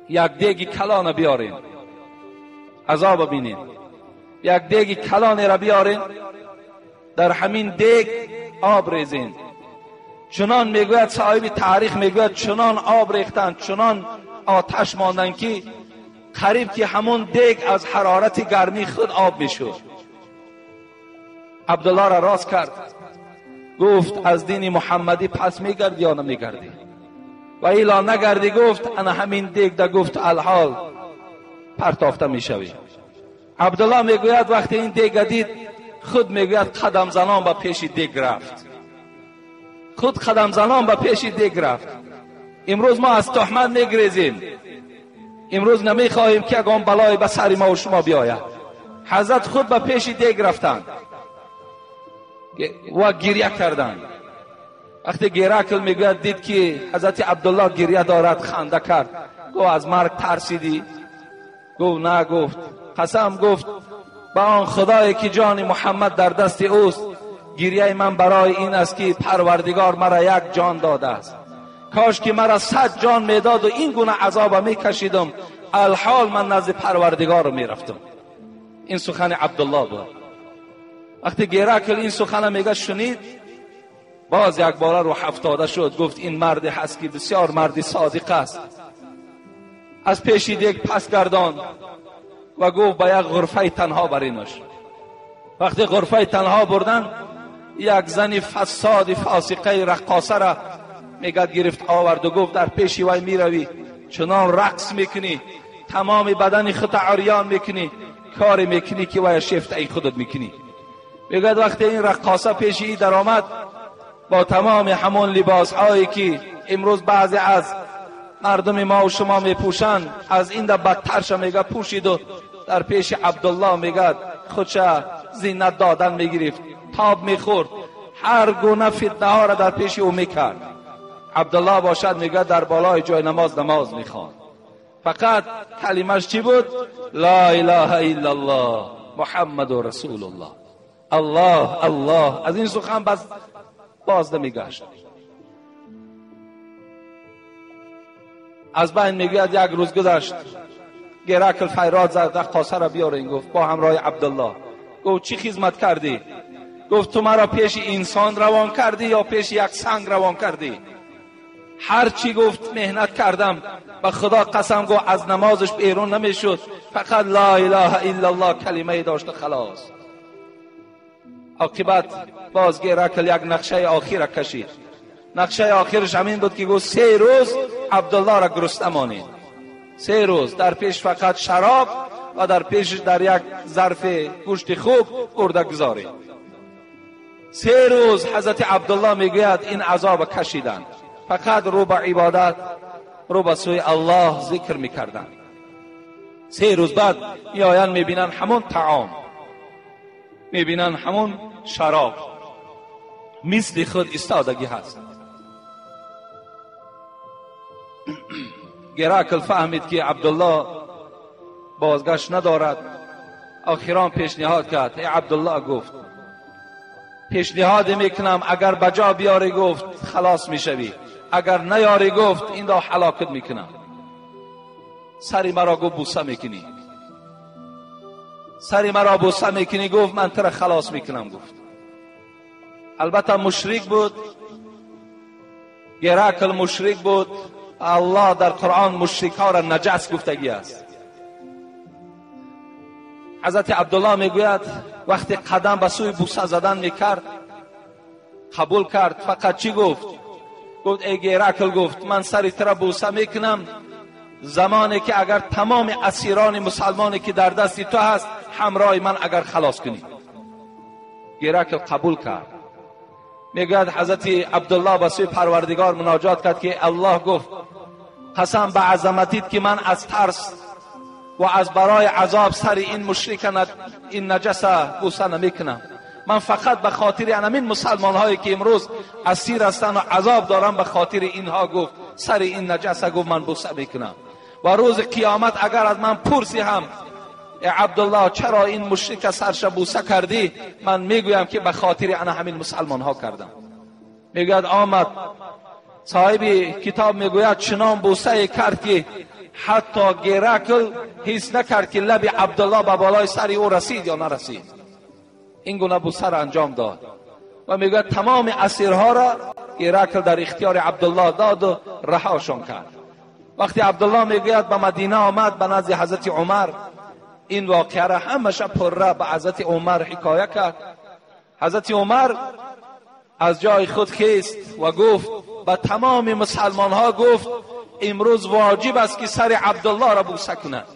یک دیگ کلان بیارین، عذاب ببینین. یک دیگ کلان را بیارین، در همین دیگ آب ریزین. چنان میگوید صاحب تاریخ میگوید چنان آب ریختند، چنان آتش ماندن که قریب که همون دیگ از حرارت گرمی خود آب میشد. عبدالله را راست کرد، گفت از دین محمدی پس میگردی یا نمیگردی؟ و ایلا نگردی، گفت انا همین دیگ دا، گفت الحال پرتافته میشوی. عبدالله میگوید وقتی این دیگ دید، خود میگوید قدم زنان به پیش دیگ رفت، خود قدم زنان به پیش دیگ رفت. امروز ما از تهمت میگریزیم، امروز نمیخواهیم که اگه بلای به سر ما و شما بیاید. حضرت خود به پیش دیگ رفتند و گریه کردند. وقتی هرقل میگوید دید که حضرت عبدالله گریه دارد، خنده کرد. گفت از مرگ ترسیدی؟ گفت نه. گفت قسم، گفت با آن خدایی که جان محمد در دست اوست، گریه من برای این است که پروردگار مرا یک جان داده است. کاش که مرا 100 جان میداد و این گونه عذاب میکشیدم، الحال من نزد پروردگار رو میرفتم. این سخن عبدالله بود. وقتی هرقل این سخن میگه شنید، باز یک بار رو هفتاده شد. گفت این مرد هست که بسیار مرد صادق است. از پیش دیگ پس گردان و گفت به یک غرفه تنها برینش. وقتی غرفه تنها بردن، یک زن فساد فاسقه رقاصه را میگد گرفت آورد و گفت در پیش وی میروی، چنان رقص میکنی، تمام بدن خود عریان میکنی، کاری میکنی که وی شیفته خودت میکنی. میگد وقتی این رقاصه پیش ای در آمد با تمام همون لباس هایی که امروز بعضی از مردم ما و شما میپوشند، از این در بدترش میگه پوشید و در پیش عبدالله میگد خودش زینت دادن میگرفت، تاب میخورد، هر گونه فتنه ها را در پیش او میکرد. عبدالله باشد میگه در بالای جای نماز میخواند. فقط کلمش چی بود؟ لا اله الا الله محمد رسول الله. الله الله، از این سخن باز نمیگشت. از بین میگوید یک روز گذشت، گرکل فریاد زد رقاصه را بیارین. گفت با همراه عبدالله. گفت چی خدمت کردی؟ گفت تو مرا پیش انسان روان کردی یا پیش یک سنگ روان کردی؟ هر چی گفت مهنت کردم، به خدا قسم گو از نمازش بیرون نمیشد، فقط لا اله الا الله کلمه داشت خلاص. عاقبت باز گرکل یک نقشه آخر کشید. نقشه آخرش همین بود که گفت 3 روز عبدالله را گرسنه مانید. 3 روز در پیش فقط شراب و در پیش در یک ظرف گوشت خوب ارده گذارید. 3 روز حضرت عبدالله میگوید این عذاب کشیدند، فقط رو به عبادت، رو به سوی الله ذکر میکردند. 3 روز بعد میآیند میبینن همون طعام، میبینن همون شراب مثل خود استادگی هست. گرکل فهمید که عبدالله بازگشت ندارد. آخران پیشنهاد کرد. ای عبدالله، گفت پیشنهاد میکنم اگر بجا بیاری گفت خلاص میشوی، اگر نیاری گفت این را هلاکت میکنم. سری مرا گفت بوسه میکنی، سری مرا بوسه میکنی. گفت من ترا خلاص میکنم. گفت البته مشرک بود، گرکل مشرک بود. الله در قرآن مشرک ها را نجس گفتگی است. حضرت عبدالله میگوید وقتی قدم به سوی بوسه زدن میکرد قبول کرد. فقط چی گفت؟ گفت ای گرکل، گفت من سری ترا بوسه میکنم زمانی که اگر تمام اسیران مسلمانی که در دستی تو هست همراه من اگر خلاص کنی. گرکل قبول کرد. میگوید حضرت عبدالله به سوی پروردگار مناجات کرد که الله گفت قسم به عظمتیت که من از ترس و از برای عذاب سر این مشرک این نجسه بوسه نمیکنم. من فقط به خاطر همین مسلمان هایی که امروز اسیر هستند و عذاب دارم به خاطر اینها گفت سر این نجسه گفت من بوسه میکنم. و روز قیامت اگر از من پرسی هم ای عبدالله چرا این مشرک سرش بوسه کردی، من میگویم که به خاطر همین مسلمان ها کردم. میگوید آمد صاحب کتاب میگوید چنان بوسه کرد که حتی گرکل حس نکرد که لب عبدالله به بالای سر او رسید یا نرسید. این گونه بوسه را انجام داد و میگوید تمام اسیرها را گرکل در اختیار عبدالله داد و رهاشان کرد. وقتی عبدالله میگوید به مدینه آمد به نزد حضرت عمر، این واقعه را همش پره به حضرت عمر حکایه کرد. حضرت عمر از جای خود خیست و گفت به تمام مسلمان ها گفت امروز واجب است که سر عبدالله را بوسه کنند.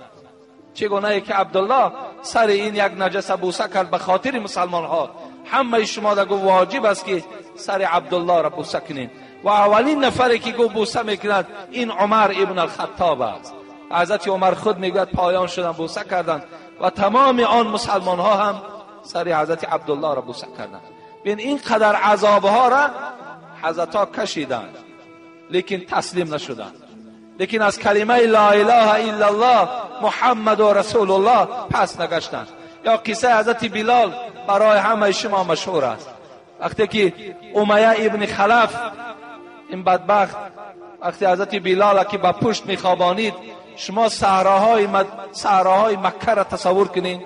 چگونه ای که عبدالله سر این یک نجس بوسه کرد به خاطر مسلمان ها، همه شما را گفت واجب است که سر عبدالله را بوسه کنید. و اولین نفری که گفت بوسه میکند این عمر ابن الخطاب است. حضرت عمر خود میگوید پایان شدن بوسه کردند و تمام آن مسلمان ها هم سر حضرت عبدالله را بوسه کردند. ببین این قدر عذاب ها را حضرت ها کشیدند لیکن تسلیم نشدند، لیکن از کلمه لا اله الا الله محمد و رسول الله پس نگشتند. یا قصه حضرت بلال برای همه شما مشهور است. وقتی که امیه ابن خلف این بدبخت وقتی حضرت بلال که به پشت میخوابانید، شما صحراهای مکه را تصور کنید.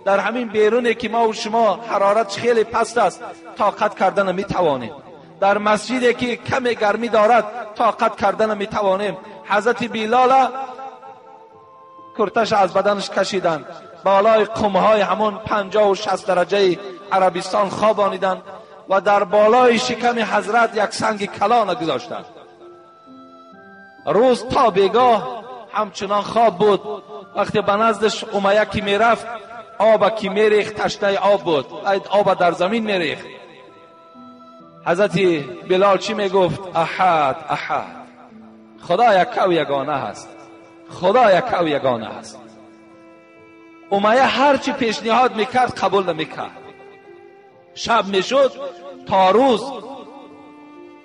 در همین بیرونه که ما و شما حرارت خیلی پست است، طاقت کردن نمیتوانیم. در مسجدی که کم گرمی دارد طاقت کردن نمیتوانیم. حضرت بلال کرتش از بدنش کشیدن، بالای قمهای همون 50 و 60 درجه عربستان خوابانیدن و در بالای شکم حضرت یک سنگ کلان گذاشتند. روز تا بیگاه همچنان خواب بود. وقتی به نزدش امیه که میرفت، آب که میریخت تشنه آب بود، آب در زمین میریخت. حضرت بلال چی میگفت؟ احد احد، خدا یک و یگانه هست، خدا یک و یگانه هست. امیه هر چی پیشنهاد میکرد قبول نمیکرد. شب میشد تا روز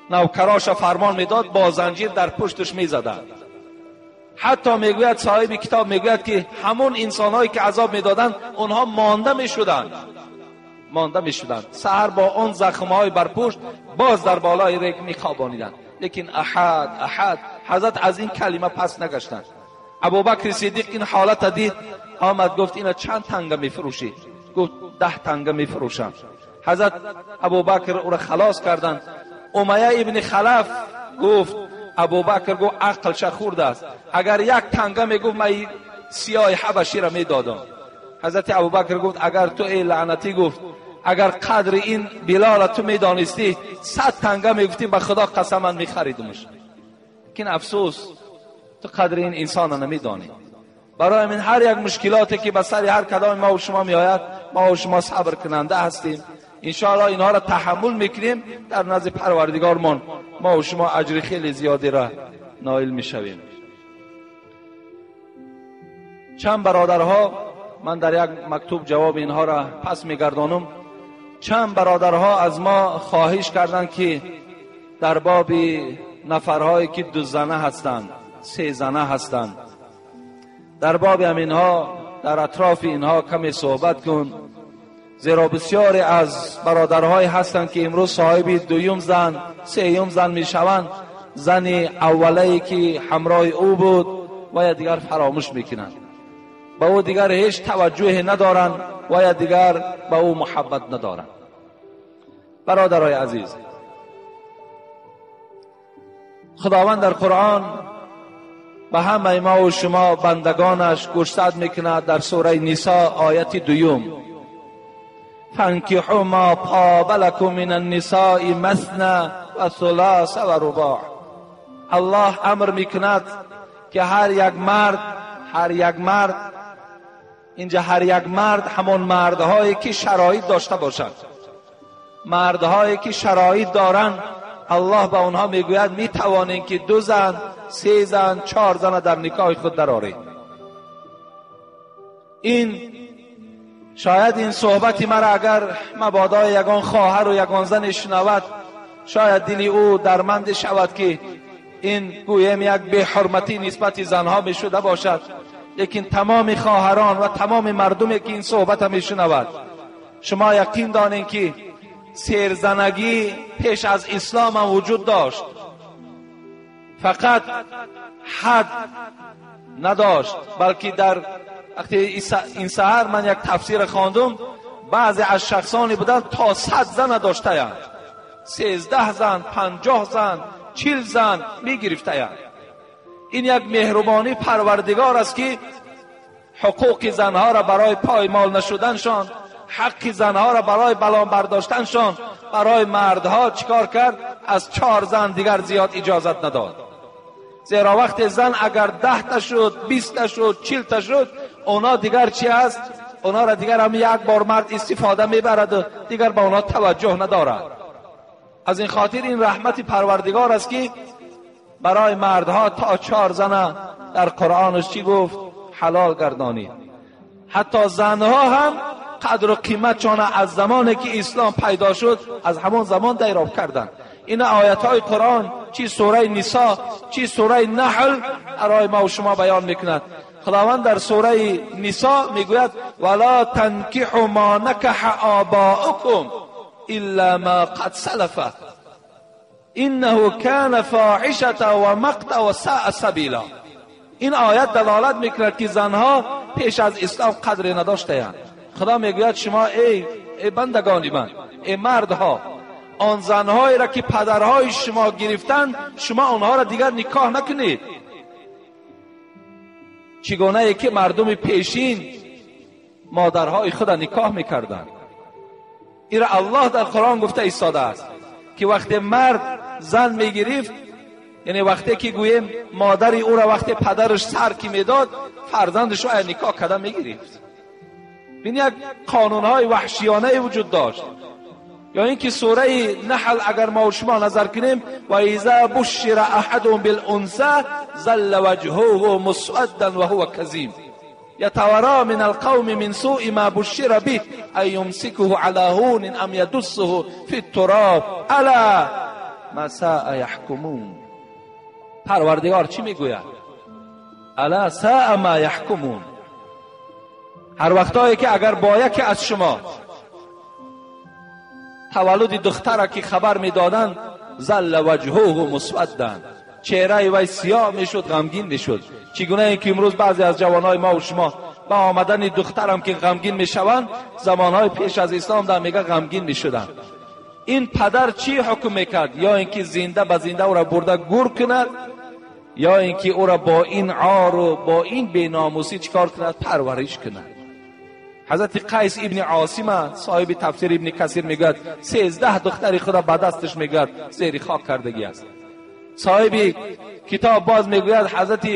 نوکراش فرمان میداد، با زنجیر در پشتش میزدند. حتی میگوید صاحب کتاب میگوید که همون انسانهایی که عذاب میدادند اونها مانده میشدند. سحر با اون زخمهای بر پشت باز در بالای ریگ میخوابانیدند. لیکن احد احد، حضرت از این کلمه پس نگشتند. ابوبکر صدیق این حالت دید، آمد گفت اینا چند تنگه میفروشی؟ گفت 10 تنگه میفروشم. حضرت ابوبکر او را خلاص کردند. امیه ابن خلف گفت، ابوبکر گفت عقلش خورده است، اگر 1 تنگه میگفت من سیاه حبشی را میدادم. حضرت ابوبکر گفت اگر تو ای لعنتی گفت، اگر قدر این بلال تو میدانستی 100 تنگه میگفتی به خدا قسم من میخریدمش. لیکن افسوس تو قدر این انسان نمیدانی. برای من هر یک مشکلاتی که به سر هر کدام ما و شما میآید، ما و شما صبر کننده هستیم. انشاءالله اینها را تحمل میکنیم، در نزد پروردگارمان ما و شما اجر خیلی زیادی را نائل میشویم. چند برادرها، من در یک مکتوب جواب اینها را پس میگردانم، چند برادرها از ما خواهش کردند که در باب نفرهایی که 2 زنه هستند، 3 زنه هستند، در باب همینها در اطراف اینها کمی صحبت کن، زیرا بسیاری از برادرهای هستند که امروز صاحب 2م زن 3م زن میشوند، زن اولایی که همراه او بود و یا دیگر فراموش میکنند، به او دیگر هیچ توجه ندارند و یا دیگر به او محبت ندارند. برادرای عزیز، خداوند در قرآن به همه ما و شما بندگانش گوشزد میکند در سوره نساء آیت 2: فانکحوا ما طاب لکم من النساء مثنی و ثلاث و رباع. الله امر میکند که هر یک مرد اینجا هر یک مرد همون مردهایی که شرایط داشته باشند، مردهایی که شرایط دارند، الله به اونها میگوید میتوانید که 2 زن 3 زن 4 زن در نکاح خود درآورید. این شاید این صحبتی مرا اگر مبادا یگان خواهر و یگان زن شنود، شاید دلی او درمند شود که این گویم یک بی حرمتی نسبت زنها می شده باشد. لیکن تمام خواهران و تمام مردمی که این صحبت می شنود، شما یقین دانید که سیرزنگی پیش از اسلام هم وجود داشت، فقط حد نداشت. بلکه در وقتی این سحر من یک تفسیر خواندم، بعضی از شخصانی بودن تا 100 زن داشتند، 13 زن 50 زن 40 زن میگرفتند. این یک مهربانی پروردگار است که حقوق زنها را برای پایمال نشدنشان، حق زنها را برای بلان برداشتنشان برای مردها چیکار کرد؟ از 4 زن دیگر زیاد اجازت نداد. زیرا وقت زن اگر 10 تا شد، 20 تا شد، 40 تا شد، اونا دیگر چی است؟ اونا را دیگر هم یک بار مرد استفاده میبرد و دیگر به اونا توجه ندارد. از این خاطر این رحمت پروردگار است که برای مردها تا 4 زن در قرآنش چی گفت؟ حلال گردانید. حتی زنها هم قدر و قیمتشان از زمانی که اسلام پیدا شد از همون زمان دیراب کردند. این آیات های قرآن، چی سوره نساء چی سوره نحل، برای ما و شما بیان میکند. خداوند در سوره نساء میگوید ولا تنکحوا ما نکح آباؤکم الا ما قد سلف انه کان فاحشه و مقتا و ساء سبیلا. این آیت دلالت میکند که زنها پیش از اسلام قدری نداشتند. خدا میگوید شما ای بندگان من، ای مردها، آن زنهایی را که پدرهای شما گرفتند شما آنها را دیگر نکاح نکنید. چگونه که مردم پیشین مادرهای خود نکاح میکردند. این را الله در قرآن گفته ایستاده است که وقتی مرد زن میگرفت، یعنی وقتی که گویم مادری او را وقتی پدرش سر کی میداد، فرزندش را نکاح کرده میگرفت. این یک قانونهای وحشیانه وجود داشت. یا اینکه سوره نحل اگر ما و شما نظر کنیم، و اذا بشر احدهم بالانثى ظل وجهه مسودا وهو كظيم يتورى من القوم من سوء ما بشر به ايمسكه على هون ام يدسه في التراب الا ما ساء يحكمون. پروردگار چی میگوید؟ الا ساء ما يحكمون. هر وقتایی که اگر با یکی از شما تولد دختره که خبر میدادند، ظل وجهه مسودا، چهره وی سیاه میشد، غمگین میشد. چگونه این که امروز بعضی از جوانهای ما و شما با آمدن دخترم که غمگین میشوند، زمانهای پیش از اسلام در میگه غمگین میشدند. این پدر چی حکم میکرد؟ یا اینکه زنده به زنده او را برده گور کند، یا اینکه او را با این عار و با این بیناموسی چیکار کند؟ پرورش کند. حضرت قیس ابن عاصم صاحب تفسیر ابن کثیر میگوید 13 دختر خدا به دستش میگوید زیر خاک کردگی است. صاحب کتاب باز میگوید حضرت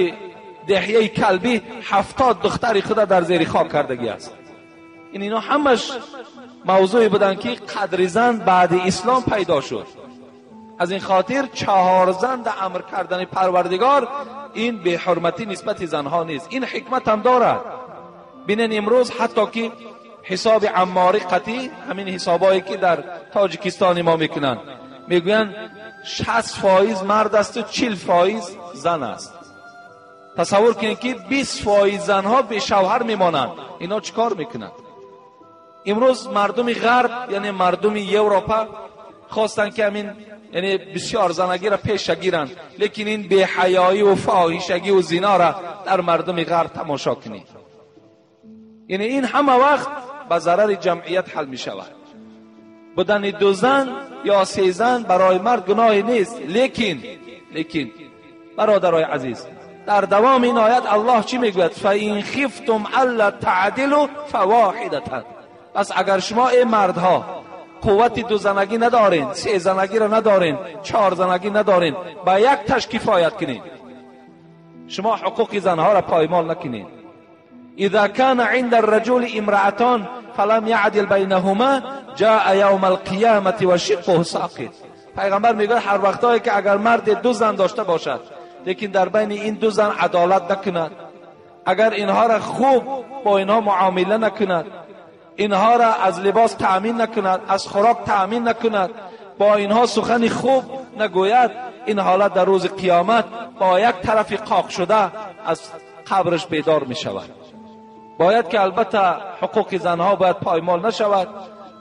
دحیه کلبی 70 دختر خدا در زیر خاک کردگی است. اینا همش موضوعی بودن که قدر زن بعد اسلام پیدا شد. از این خاطر 4 زن در امر کردن پروردگار این به حرمتی نسبت زنها نیست. این حکمت هم دارد. بینن امروز حتی که حساب عماری قطعی، همین حسابایی که در تاجیکستان ما میکنن، میگوین 60% مرد است و 40% زن است. تصور کنید که 20% زنها به شوهر میمانند. اینا چیکار میکنند؟ امروز مردم غرب، یعنی مردم اروپا خواستن که همین یعنی بسیار زنگی را پیش گیرند، لیکن این بی حیایی و فاحشگی و زنا را در مردم غرب تماشا کنید. یعنی این همه وقت به ضرر جمعیت حل می شود. بودن 2 زن یا 3 زن برای مرد گناهی نیست، لیکن برادرای عزیز، در دوام این آیت الله چی میگوید؟ فَإِنْ خِفْتُمْ أَلَّا تَعْدِلُوا فَوَاحِدَةً. پس اگر شما ای مردها قوت 2 زنگی ندارین، 3 زنگی را ندارین، 4 زنگی ندارین، با یک تش کفایت کنین. شما حقوق زنها را پایمال نکنین. اذا كان عند الرجل امرأتان فلم يعدل بينهما جاء يوم القيامة وشقه ساقط. پیغمبر میگه هر وقتایی که اگر مرد 2 زن داشته باشد، لیکن در بین این 2 زن عدالت نکند، اگر اینها را خوب با اینها معامله نکند، اینها را از لباس تأمین نکند، از خوراک تأمین نکند، با اینها سخن خوب نگوید، این حالت در روز قیامت با یک طرف قاق شده از قبرش بیدار می شود. باید که البته حقوق زنها باید پایمال نشود.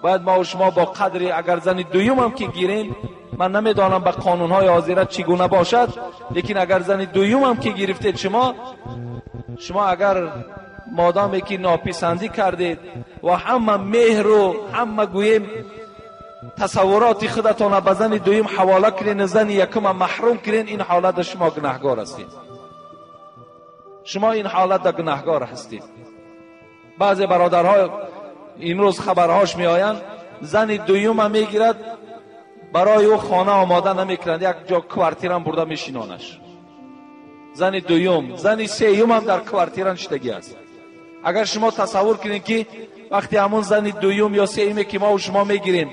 باید ما و شما با قدری اگر زن دویم هم که گیریم، من نمیدانم به قانونهای حاضرت چگونه باشد، لیکن اگر زن دویم هم که گرفتید شما اگر مادامی که ناپسندی کردید و همه مهر و همه گویم تصورات خودتان به زن دویم حواله کنین، زن یکم محروم کنین، این حالت شما گناهگار هستید. شما این حالت در گناهگار هستید. بعضی برادرها امروز خبرهاش می آیند زن دویم هم میگیرد، برای او خانه آماده نمیکنند، یک جا کوارتیر هم برده میشینانش. زن دویم، زن سیوم هم در کوارتیر نشستگی است. اگر شما تصور کنید که وقتی همون زن دویم یا سیومی که ما و شما میگیریم،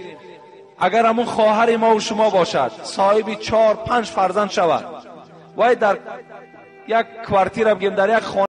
اگر همون خواهر ما و شما باشد، صاحب 4-5 فرزند شود، و در یک کوارتیر هم در یک خانه